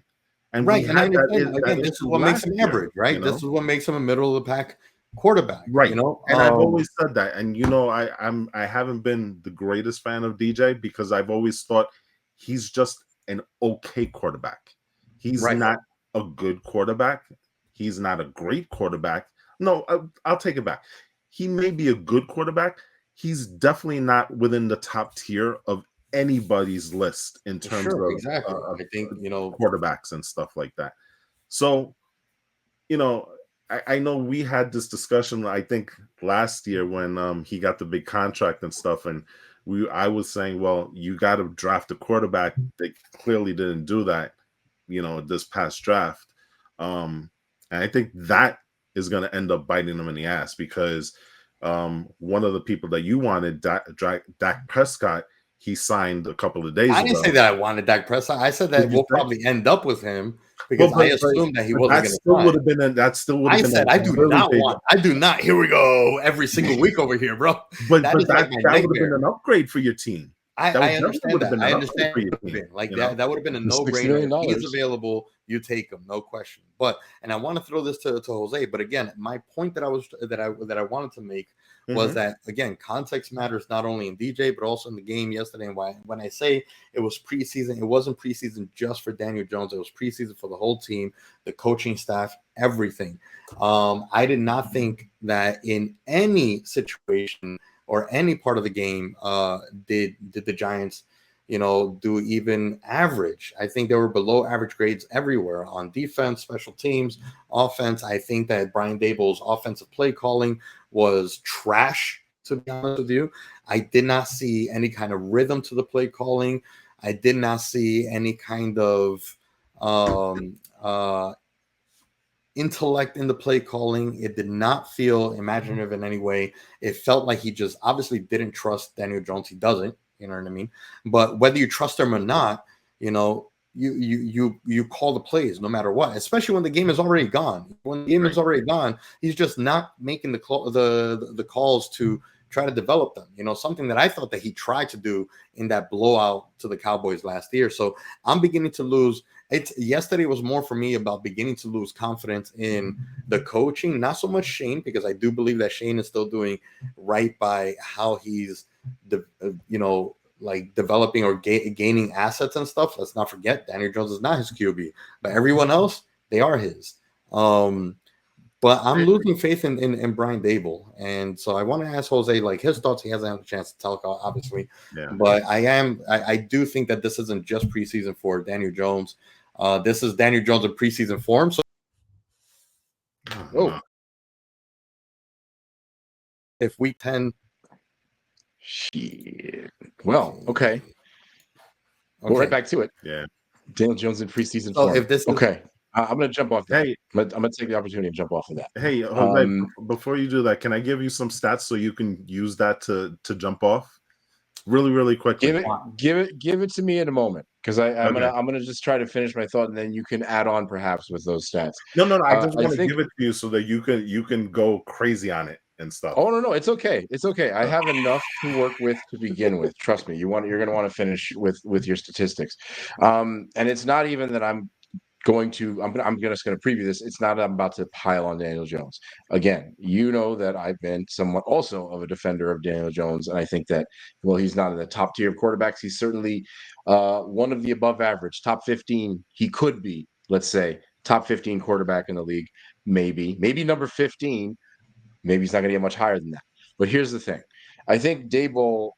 And right, and I understand again, this is what makes him average, right? You know? This is what makes him a middle of the pack quarterback, right? You know, and I've always said that. And you know, I haven't been the greatest fan of DJ because I've always thought he's just an okay quarterback. He's not a good quarterback. He's not a great quarterback. No, I'll take it back. He may be a good quarterback. He's definitely not within the top tier of anybody's list in terms of exactly. I think, you know, quarterbacks and stuff like that. So, you know, I know we had this discussion, I think last year when he got the big contract and stuff, and I was saying, well, you got to draft a quarterback. They clearly didn't do that, you know, this past draft. And I think that is going to end up biting them in the ass because one of the people that you wanted, Dak Prescott, he signed a couple of days ago. I didn't say that I wanted Dak Prescott. I said that we'll probably end up with him because I assumed that he wasn't going to sign. That still would have been. I said I do not. Here we go every single week over here, bro. But that would have been an upgrade for your team. I understand that. I understand. Like that would have been a no-brainer. If he's available, you take him, no question. But and I want to throw this to Jose. But again, my point that I wanted to make was that again, context matters not only in DJ but also in the game yesterday. And when I say it was preseason, it wasn't preseason just for Daniel Jones. It was preseason for the whole team, the coaching staff, everything. I did not think that in any situation or any part of the game did the Giants, you know, do even average. I think they were below average grades everywhere on defense, special teams, offense. I think that Brian Dable's offensive play calling was trash, to be honest with you. I did not see any kind of rhythm to the play calling. I did not see any kind of intellect in the play calling. It did not feel imaginative in any way. It felt like he just obviously didn't trust Daniel Jones. He doesn't, you know what I mean? But whether you trust him or not, you know, you call the plays no matter what, especially when the game is already gone. When the game is already gone, he's just not making the calls to try to develop them. You know, something that I thought that he tried to do in that blowout to the Cowboys last year. So I'm beginning to lose. Yesterday was more for me about beginning to lose confidence in the coaching, not so much Shane, because I do believe that Shane is still doing right by how he's, you know, like developing or gaining assets and stuff. Let's not forget Daniel Jones is not his QB, but everyone else, they are his. But I'm losing faith in Brian Dable, and so I want to ask Jose like his thoughts. He hasn't had a chance to talk, obviously, but I do think that this isn't just preseason for Daniel Jones. This is Daniel Jones in preseason form. So, if week 10, shit. Well, okay. We'll right back to it. Yeah, Daniel Jones in preseason so form. If this okay. I'm going to jump off that. Hey, I'm going to take the opportunity and jump off of that. Hey, Jose, before you do that, can I give you some stats so you can use that to jump off? really, really quickly. Give it to me in a moment, because I'm Okay. gonna just try to finish my thought, and then you can add on perhaps with those stats. No. I just I want to think. give it to you so that you can go crazy on it and stuff. Oh no, it's okay. It's okay. I have enough to work with to begin with. Trust me. You're gonna want to finish with your statistics, and it's not even that I'm just going to preview this. It's not that I'm about to pile on Daniel Jones. Again, you know that I've been somewhat also of a defender of Daniel Jones, and I think that, well, he's not in the top tier of quarterbacks. He's certainly one of the above average, top 15. He could be, let's say, top 15 quarterback in the league, maybe number 15. Maybe he's not going to get much higher than that. But here's the thing: I think Daboll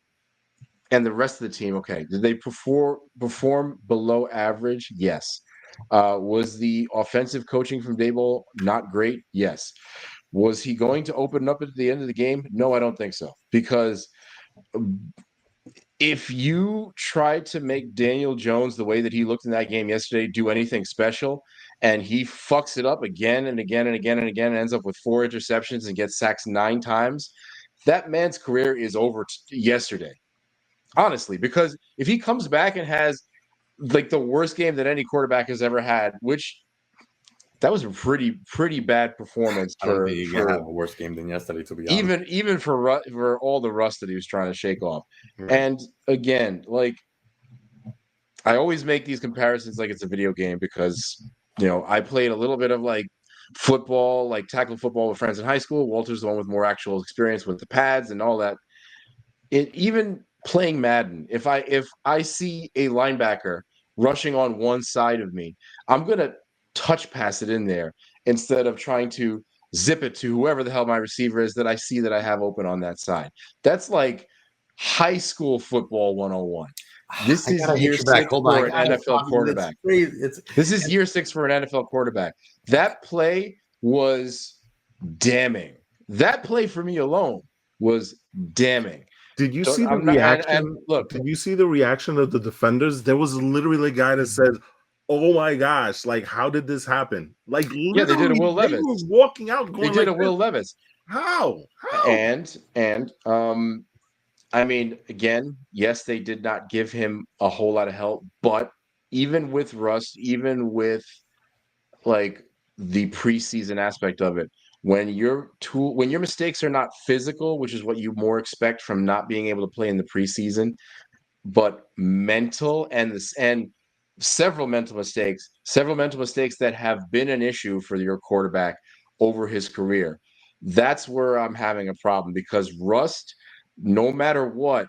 and the rest of the team, okay, did they perform below average? Yes. Was the offensive coaching from Daboll not great? Yes. Was he going to open up at the end of the game? No, I don't think so. Because if you try to make Daniel Jones, the way that he looked in that game yesterday, do anything special, and he fucks it up again and again and again and again, and ends up with 4 interceptions and gets sacked 9 times, that man's career is over yesterday. Honestly, because if he comes back and has like the worst game that any quarterback has ever had, which that was a pretty bad performance I don't think you can have for a worse game than yesterday, to be honest. even for all the rust that he was trying to shake off. Right. And again, like, I always make these comparisons like it's a video game, because I played a little bit of like football, like tackle football with friends in high school. Walter's the one with more actual experience with the pads and all that. Even playing Madden, if I see a linebacker rushing on one side of me, I'm gonna touch pass it in there instead of trying to zip it to whoever the hell my receiver is that I see that I have open on that side. That's like high school football 101. This is year 6 for an NFL quarterback. This is year 6 for an NFL quarterback. That play was damning. That play for me alone was damning. Did you see the reaction? Did you see the reaction of the defenders? There was literally a guy that said, "Oh my gosh! Like, how did this happen?" Like, yeah, they did a Will Levis. They were walking out, going, they did a Will Levis. How? And I mean, again, yes, they did not give him a whole lot of help, but even with rust, even with like the preseason aspect of it, when your mistakes are not physical, which is what you more expect from not being able to play in the preseason, but mental, and several mental mistakes that have been an issue for your quarterback over his career. That's where I'm having a problem, because rust, no matter what,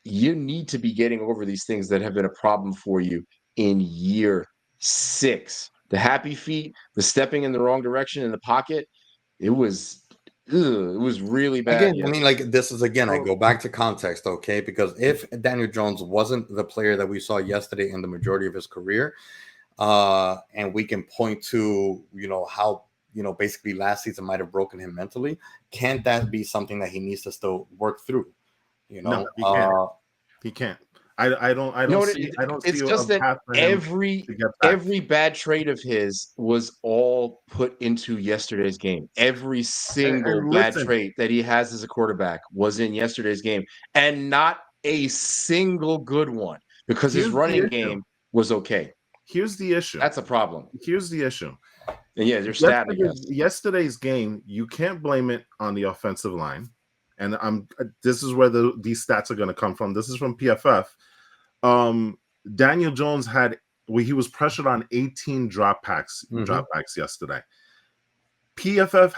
you need to be getting over these things that have been a problem for you in year 6. The happy feet, the stepping in the wrong direction in the pocket, it was really bad. Again, I mean, like, this is, again, I go back to context, okay? Because if Daniel Jones wasn't the player that we saw yesterday in the majority of his career, and we can point to, how, basically last season might have broken him mentally, can't that be something that he needs to still work through? No, he can't. He can't. I don't see. It's just that every bad trade of his was all put into yesterday's game. Every single bad trait that he has as a quarterback was in yesterday's game, and not a single good one, because his running game was okay. Here's the issue. That's a problem. Here's the issue. And yeah, your stat. Yesterday's game, you can't blame it on the offensive line. And this is where these stats are going to come from. This is from PFF. Daniel Jones he was pressured on 18 dropbacks yesterday. PFF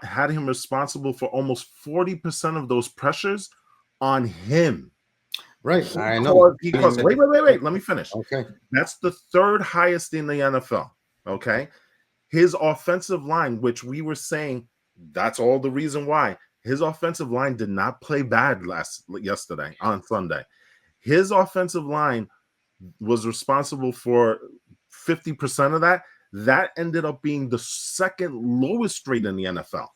had him responsible for almost 40% of those pressures on him. Right, I know. Because wait, let me finish. Okay, that's the 3rd highest in the NFL. Okay, his offensive line, which we were saying, that's all the reason why. His offensive line did not play bad yesterday on Sunday. His offensive line was responsible for 50% of that. That ended up being the 2nd lowest rate in the NFL.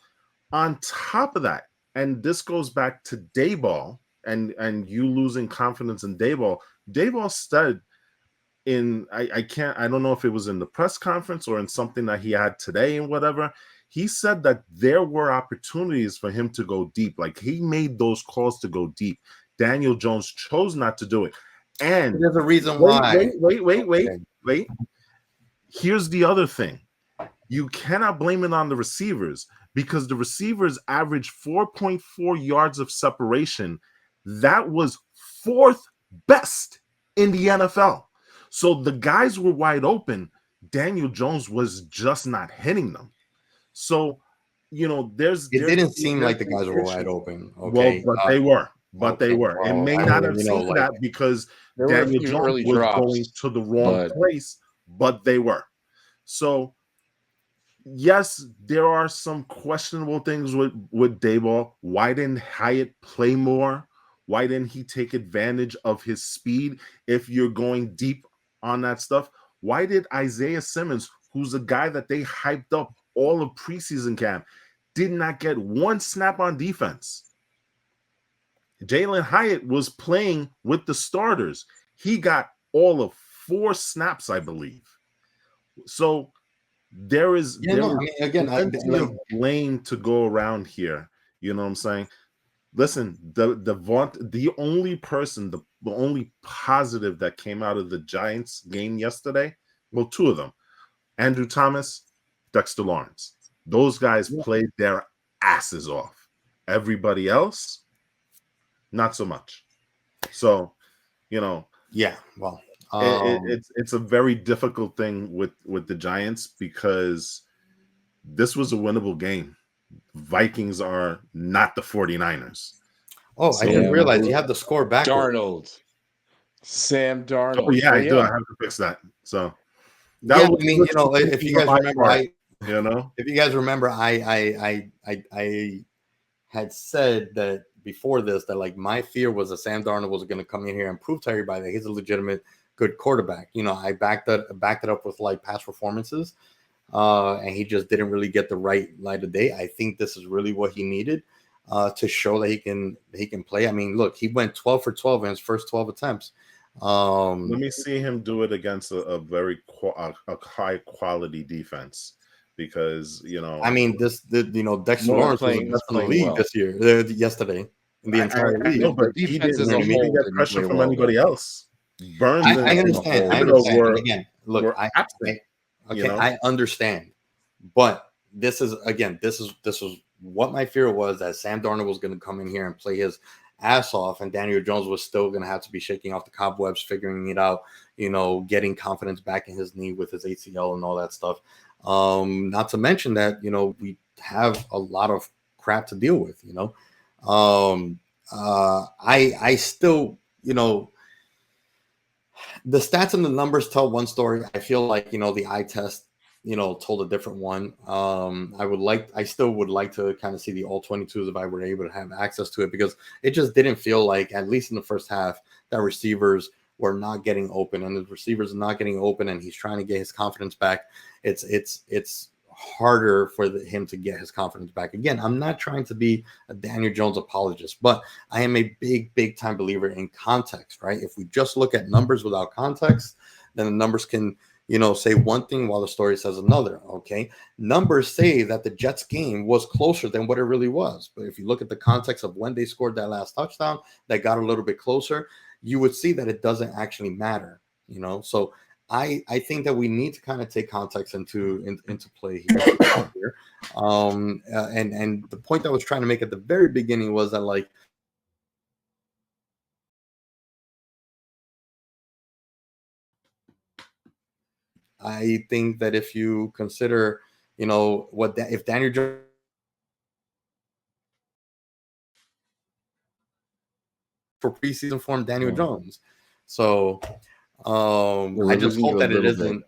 On top of that, and this goes back to Daboll and you losing confidence in Daboll. Daboll said I don't know if it was in the press conference or in something that he had today and whatever. He said that there were opportunities for him to go deep. Like, he made those calls to go deep. Daniel Jones chose not to do it. And there's a reason why. Wait. Here's the other thing. You cannot blame it on the receivers because the receivers averaged 4.4 yards of separation. That was fourth best in the NFL. So the guys were wide open. Daniel Jones was just not hitting them. So, it didn't seem like the guys were wide open. Okay. Well, but they were. But they were. It may not have seemed that because Daniel Jones was going to the wrong place, but they were. So, yes, there are some questionable things with Daboll. Why didn't Hyatt play more? Why didn't he take advantage of his speed if you're going deep on that stuff? Why did Isaiah Simmons, who's a guy that they hyped up all of preseason camp, did not get one snap on defense? Jalen Hyatt was playing with the starters. He got all of 4 snaps, I believe. So there is blame to go around here. You know what I'm saying? Listen, the only positive that came out of the Giants game yesterday, well, 2 of them, Andrew Thomas, Dexter Lawrence. Those guys played their asses off. Everybody else, not so much. So, well, it's a very difficult thing with the Giants because this was a winnable game. Vikings are not the 49ers. Oh, so, I didn't realize you have the score backwards. Sam Darnold. Oh, yeah, I do. I have to fix that. So that if you guys remember, if you guys remember, I had said that before this that like my fear was that Sam Darnold was going to come in here and prove to everybody that he's a legitimate good quarterback. I backed it up with like past performances, and he just didn't really get the right light of day. I think this is really what he needed to show that he can play. I mean, look, he went 12 for 12 in his first 12 attempts. Let me see him do it against a very high quality defense. Because I mean, Dexter Lawrence was the best in the league this year, yesterday in the entire league. No, but he didn't get pressure from anybody else. Burns. I understand. Again, look, I understand, but this is what my fear was, that Sam Darnold was going to come in here and play his ass off, and Daniel Jones was still going to have to be shaking off the cobwebs, figuring it out, getting confidence back in his knee with his ACL and all that stuff. Not to mention that, we have a lot of crap to deal with, I still, the stats and the numbers tell one story. I feel like, the eye test, told a different one. I still would like to kind of see the all 22s if I were able to have access to it, because it just didn't feel like, at least in the first half, that receivers were not getting open, and the receivers are not getting open, and he's trying to get his confidence back. It's harder for him to get his confidence back. Again, I'm not trying to be a Daniel Jones apologist, but I am a big time believer in context, right? If we just look at numbers without context, then the numbers can, say one thing while the story says another. Okay. Numbers say that the Jets game was closer than what it really was. But if you look at the context of when they scored that last touchdown, that got a little bit closer, you would see that it doesn't actually matter, So I think that we need to kind of take context into play here. And the point I was trying to make at the very beginning was that, like, I think that if you consider, if Daniel Jones for preseason form, Daniel Jones. So I just hope that it isn't.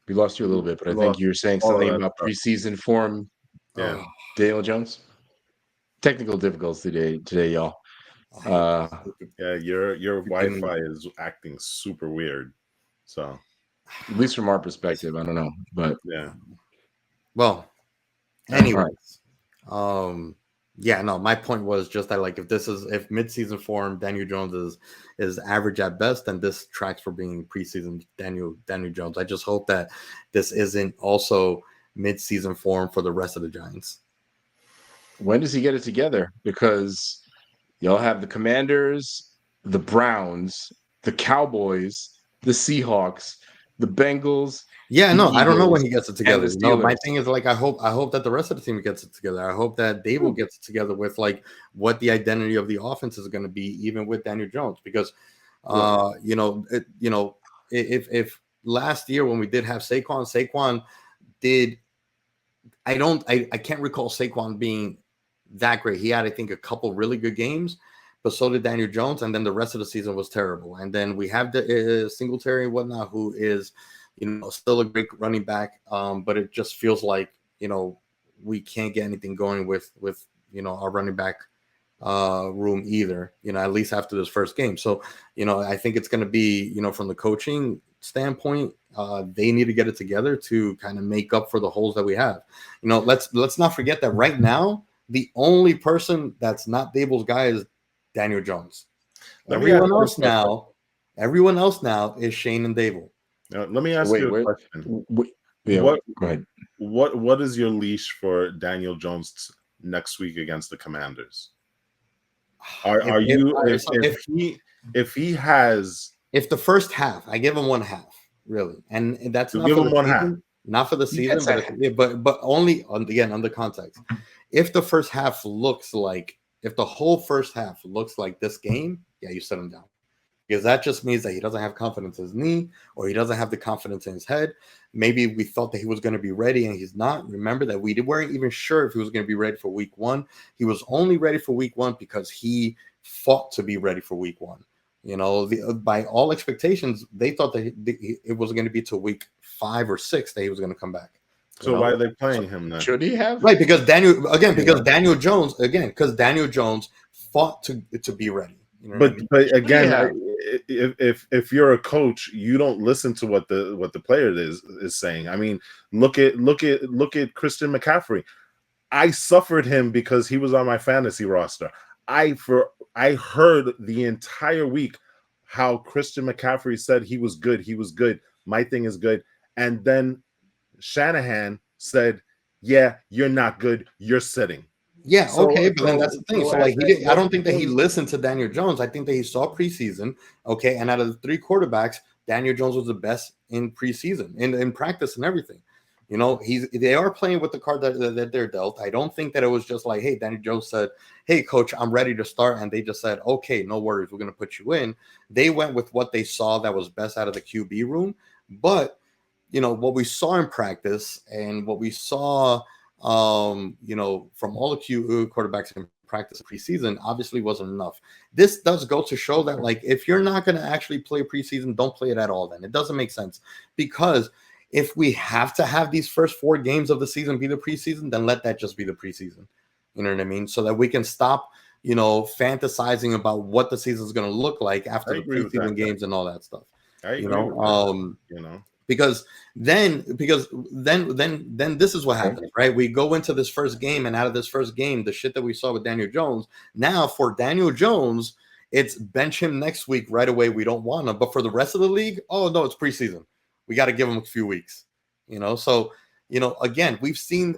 We lost you a little bit, but I think you were saying something about preseason form. Yeah, Daniel Jones. Technical difficulties today, y'all. Yeah, your Wi-Fi is acting super weird. So, at least from our perspective, I don't know, but yeah. Well, anyways, yeah, no, my point was just that, like, if midseason form Daniel Jones is average at best, then this tracks for being preseason Daniel Jones. I just hope that this isn't also midseason form for the rest of the Giants. When does he get it together? Because Y'all have the Commanders, the Browns, the Cowboys, the Seahawks, the Bengals, Yeah, the no, I don't know when Eagles, he gets it and the together. No, my Steelers. thing is like I hope that the rest of the team gets it together. I hope that Dable gets it together with like what the identity of the offense is going to be, even with Daniel Jones, because if last year when we did have Saquon did I can't recall Saquon being that great. He had, I think, a couple really good games, but so did Daniel Jones, and then the rest of the season was terrible. And then we have the Singletary and whatnot, who is, still a great running back, but it just feels like we can't get anything going with our running back room either. At least after this first game. So I think it's going to be from the coaching standpoint, they need to get it together to kind of make up for the holes that we have. Let's not forget that right now the only person that's not Dable's guy is Daniel Jones. Everyone else now is Shane and Dable. Let me ask you a question. Yeah, what go ahead. What is your leash for Daniel Jones next week against the Commanders? If the first half, I give him one half, really, and that's not give for him the one season, half. not for the season, but only again under context. If the first half looks like, if the whole first half looks like this game, yeah, you set him down, because that just means that he doesn't have confidence in his knee, or he doesn't have the confidence in his head. Maybe we thought that he was going to be ready and he's not. Remember that we weren't even sure if he was going to be ready for week one. He was only ready for week one because he fought to be ready for week one. By all expectations, they thought that it was going to be till week 5 or 6 that he was going to come back. So why are they playing him then? Should he have? Right, because Daniel Jones fought to be ready. But again, if you're a coach, you don't listen to what the player is saying. I mean, look at Christian McCaffrey. I suffered him because he was on my fantasy roster. I heard the entire week how Christian McCaffrey said he was good. He was good. My thing is good. And then Shanahan said, "Yeah, you're not good. You're sitting." Yeah, okay, but then that's the thing. So like I don't think that he listened to Daniel Jones. I think that he saw preseason, okay, and out of the 3 quarterbacks, Daniel Jones was the best in preseason, in practice and everything. They are playing with the card that they're dealt. I don't think that it was just like, hey, Daniel Jones said, "Hey, coach, I'm ready to start," and they just said, "Okay, no worries, we're going to put you in." They went with what they saw that was best out of the QB room, but what we saw in practice and what we saw from all the quarterbacks in practice preseason obviously wasn't enough. This does go to show that, like, if you're not going to actually play preseason, don't play it at all. Then it doesn't make sense, because if we have to have these first 4 games of the season be the preseason, then let that just be the preseason. You know what I mean? So that we can stop, fantasizing about what the season is going to look like after the preseason games and all that stuff. Because then this is what happens, right? We go into this first game, and out of this first game, the shit that we saw with Daniel Jones, now for Daniel Jones, it's bench him next week right away. We don't want him. But for the rest of the league, oh no, it's preseason. We got to give him a few weeks, So, again, we've seen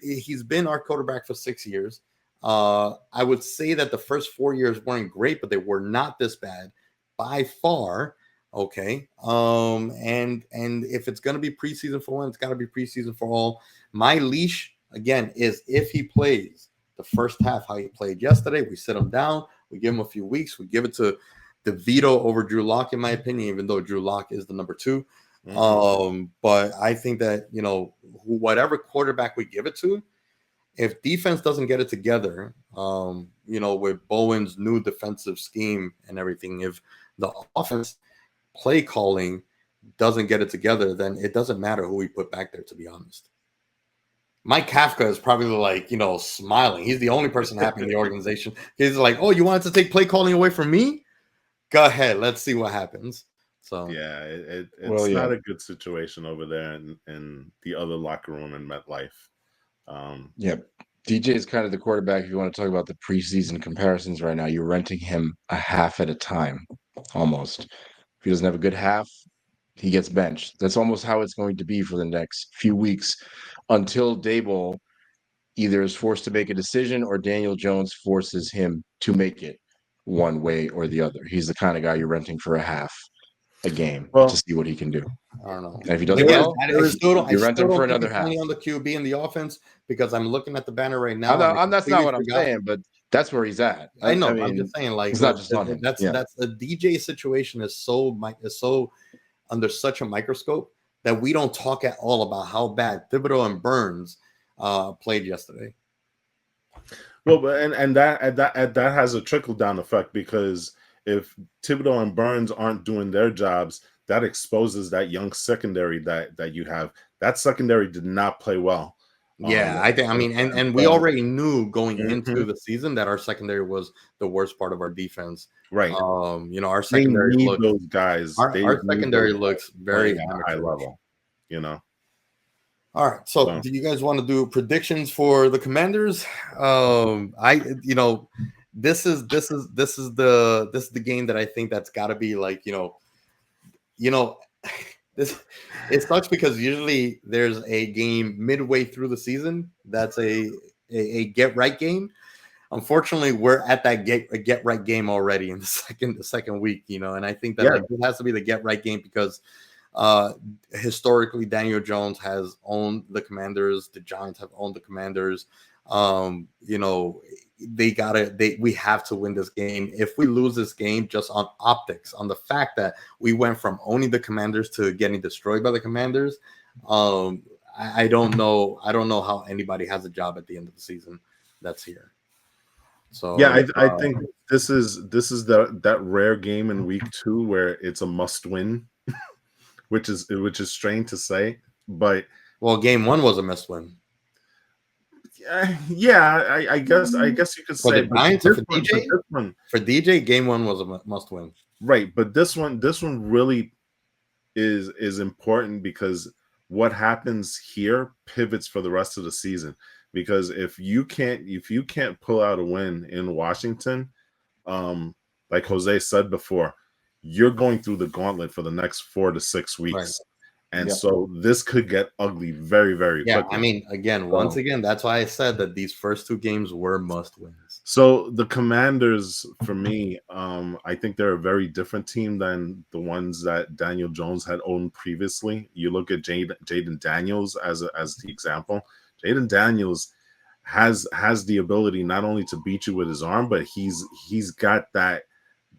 he's been our quarterback for 6 years. I would say that the first 4 years weren't great, but they were not this bad by far. Okay. And if it's going to be preseason for one, it's got to be preseason for all. My leash, again, is if he plays the first half how he played yesterday, we sit him down, we give him a few weeks, we give it to DeVito over Drew Lock, in my opinion, even though Drew Lock is the number 2. But I think that, whatever quarterback we give it to, if defense doesn't get it together, with Bowen's new defensive scheme and everything, if the offense play calling doesn't get it together, then it doesn't matter who we put back there, to be honest. Mike Kafka is probably like, smiling. He's the only person happy in the organization. He's like, "Oh, you wanted to take play calling away from me? Go ahead. Let's see what happens." So yeah, it's not a good situation over there in the other locker room in MetLife. DJ is kind of the quarterback. If you want to talk about the preseason comparisons right now, you're renting him a half at a time, almost. If he doesn't have a good half, he gets benched. That's almost how it's going to be for the next few weeks, until Daboll either is forced to make a decision or Daniel Jones forces him to make it. one way or the other. He's the kind of guy you're renting for a game to Well, see what he can do. I don't know. And if he does Again, well, I still don't. I you rent still him for don't think another it's half. only on the QB and the offense because I'm looking at the banner right now. That's not what I'm saying, but that's where he's at. I know. I I'm mean, just saying, like, it's look, not just on him. that's the DJ situation is so under such a microscope that we don't talk at all about how bad Thibodeau and Burns played yesterday. Well, and that has a trickle down effect, because if Thibodeau and Burns aren't doing their jobs, that exposes that young secondary that you have. That secondary did not play well. Yeah, I mean, and we already knew going into the season that our secondary was the worst part of our defense. Right. Our secondary looks, those guys. Our secondary looks very high level. All right. So do you guys want to do predictions for the Commanders? This is the game that I think that's got to be like, this, it sucks because usually there's a game midway through the season that's a get right game. Unfortunately, we're at that get right game already in the second week, and I think that it has to be the get right game because historically Daniel Jones has owned the Commanders. The Giants have owned the Commanders. We have to win this game. If we lose this game just on optics, on the fact that we went from owning the Commanders to getting destroyed by the Commanders, I don't know how anybody has a job at the end of the season that's here. So yeah, I think this is that rare game in week 2 where it's a must win, which is strange to say, but game 1 was a must win. Yeah, I guess you could say the Giants for DJ, game 1 was a must win. Right, but this one really is important because what happens here pivots for the rest of the season. Because if you can't pull out a win in Washington, like Jose said before, you're going through the gauntlet for the next 4 to 6 weeks. Right. And so this could get ugly very, very quickly. I mean, once again, that's why I said that these first 2 games were must wins. So the Commanders, for me, I think they're a very different team than the ones that Daniel Jones had owned previously. You look at Jaden Daniels as the example. Jaden Daniels has the ability not only to beat you with his arm, but he's got that,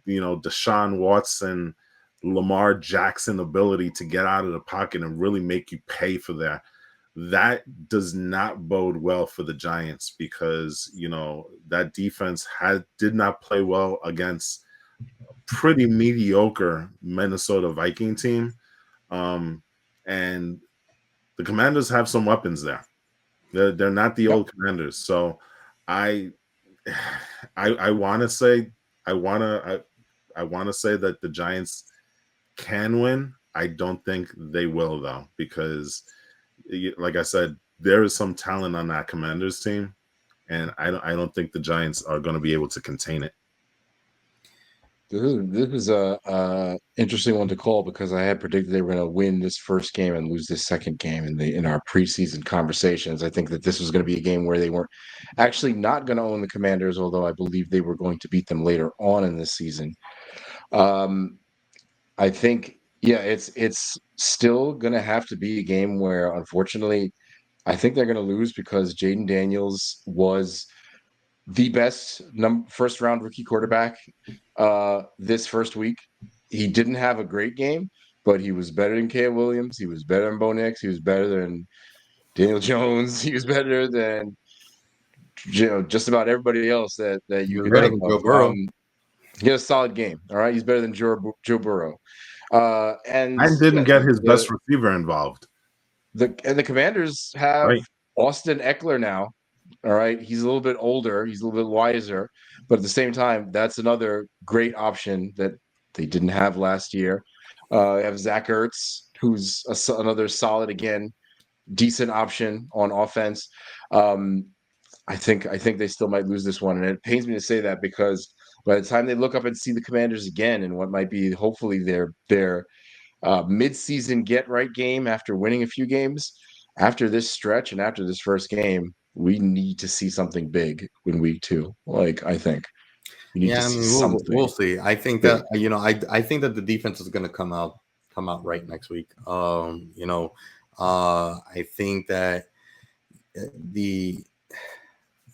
Deshaun Watson, Lamar Jackson ability to get out of the pocket and really make you pay for that. That does not bode well for the Giants because, that defense did not play well against a pretty mediocre Minnesota Viking team. And the Commanders have some weapons there. They're not the old Commanders. So I want to say that the Giants can win. I don't think they will, though, because like I said, there is some talent on that Commanders team, and I don't think the Giants are going to be able to contain it. This is a interesting one to call because I had predicted they were going to win this first game and lose this second game in our preseason conversations. I think that this was going to be a game where they weren't actually not going to own the Commanders, although I believe they were going to beat them later on in this season. I think, it's still going to have to be a game where, unfortunately, I think they're going to lose because Jaden Daniels was the best first round rookie quarterback this first week. He didn't have a great game, but he was better than Caleb Williams. He was better than Bo Nix. He was better than Daniel Jones. He was better than just about everybody else that you could think of. Joe Burrow. He had a solid game. All right, he's better than Joe Burrow. And didn't get his best receiver involved. The Commanders have Austin Eckler now. All right, he's a little bit older, he's a little bit wiser, but at the same time, that's another great option that they didn't have last year. They have Zach Ertz, who's another solid, again, decent option on offense. I think they still might lose this one, and it pains me to say that because by the time they look up and see the Commanders again in what might be hopefully their mid-season get-right game after winning a few games, after this stretch and after this first game, we need to see something big in week 2, I think. You need Yeah, to I see mean, something. we'll see. I think that I think that the defense is going to come out right next week. I think that the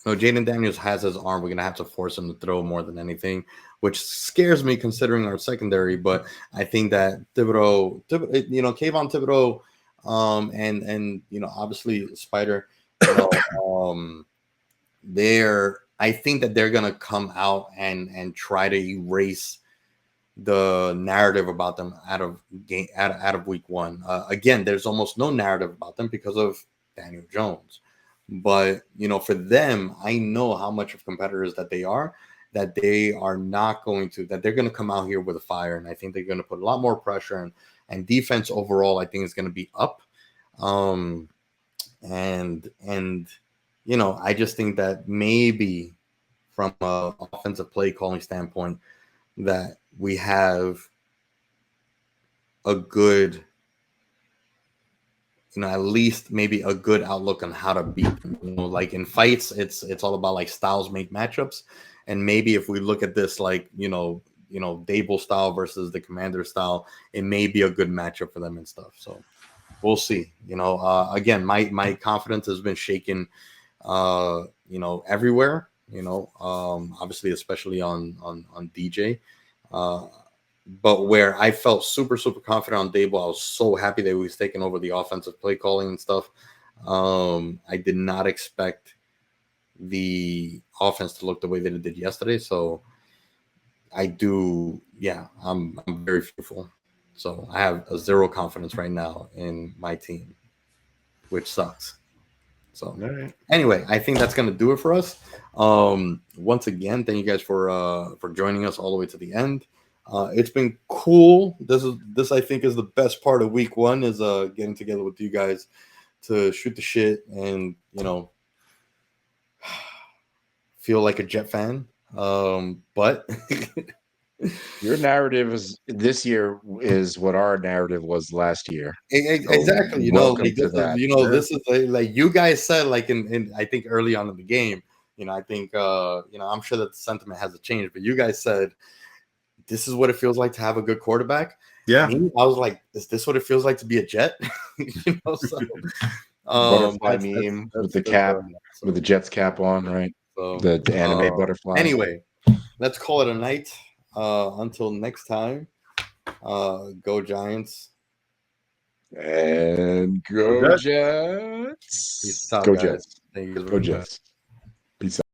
Jaden Daniels has his arm. We're gonna have to force him to throw more than anything, which scares me considering our secondary. But I think that Kayvon Thibodeau, and obviously Spider, I think that they're gonna come out and try to erase the narrative about them out of week one. Again, there's almost no narrative about them because of Daniel Jones. But for them, I know how much of competitors that they are. That they are not going to. That they're going to come out here with a fire, and I think they're going to put a lot more pressure and defense overall. I think is going to be up. And I just think that maybe from a offensive play calling standpoint, that we have a good, at least maybe a good outlook on how to beat them. Like in fights, it's all about like styles make matchups, and maybe if we look at this like Dable style versus the Commander style, it may be a good matchup for them and stuff. So we'll see. Again, my confidence has been shaken, everywhere. Obviously, especially on DJ. But where I felt super, super confident on Dable, I was so happy that he was taking over the offensive play calling and stuff. I did not expect the offense to look the way that it did yesterday. So I'm very fearful. So I have a zero confidence right now in my team, which sucks. So anyway, I think that's gonna do it for us. Once again, thank you guys for joining us all the way to the end. It's been cool. This I think is the best part of week one is getting together with you guys to shoot the shit and feel like a Jet fan. But your narrative this year is what our narrative was last year. Exactly. So welcome to that. This is like you guys said, like in I think early on in the game. I think I'm sure that the sentiment hasn't changed, but you guys said this is what it feels like to have a good quarterback. Yeah. I was like, is this what it feels like to be a Jet? Butterfly meme with the cap, with the Jets cap on, right? So, the anime butterfly. Anyway, let's call it a night. Until next time, go Giants. And go Jets. Peace out, Go guys. Jets. Thank you. Go Jets. Peace out.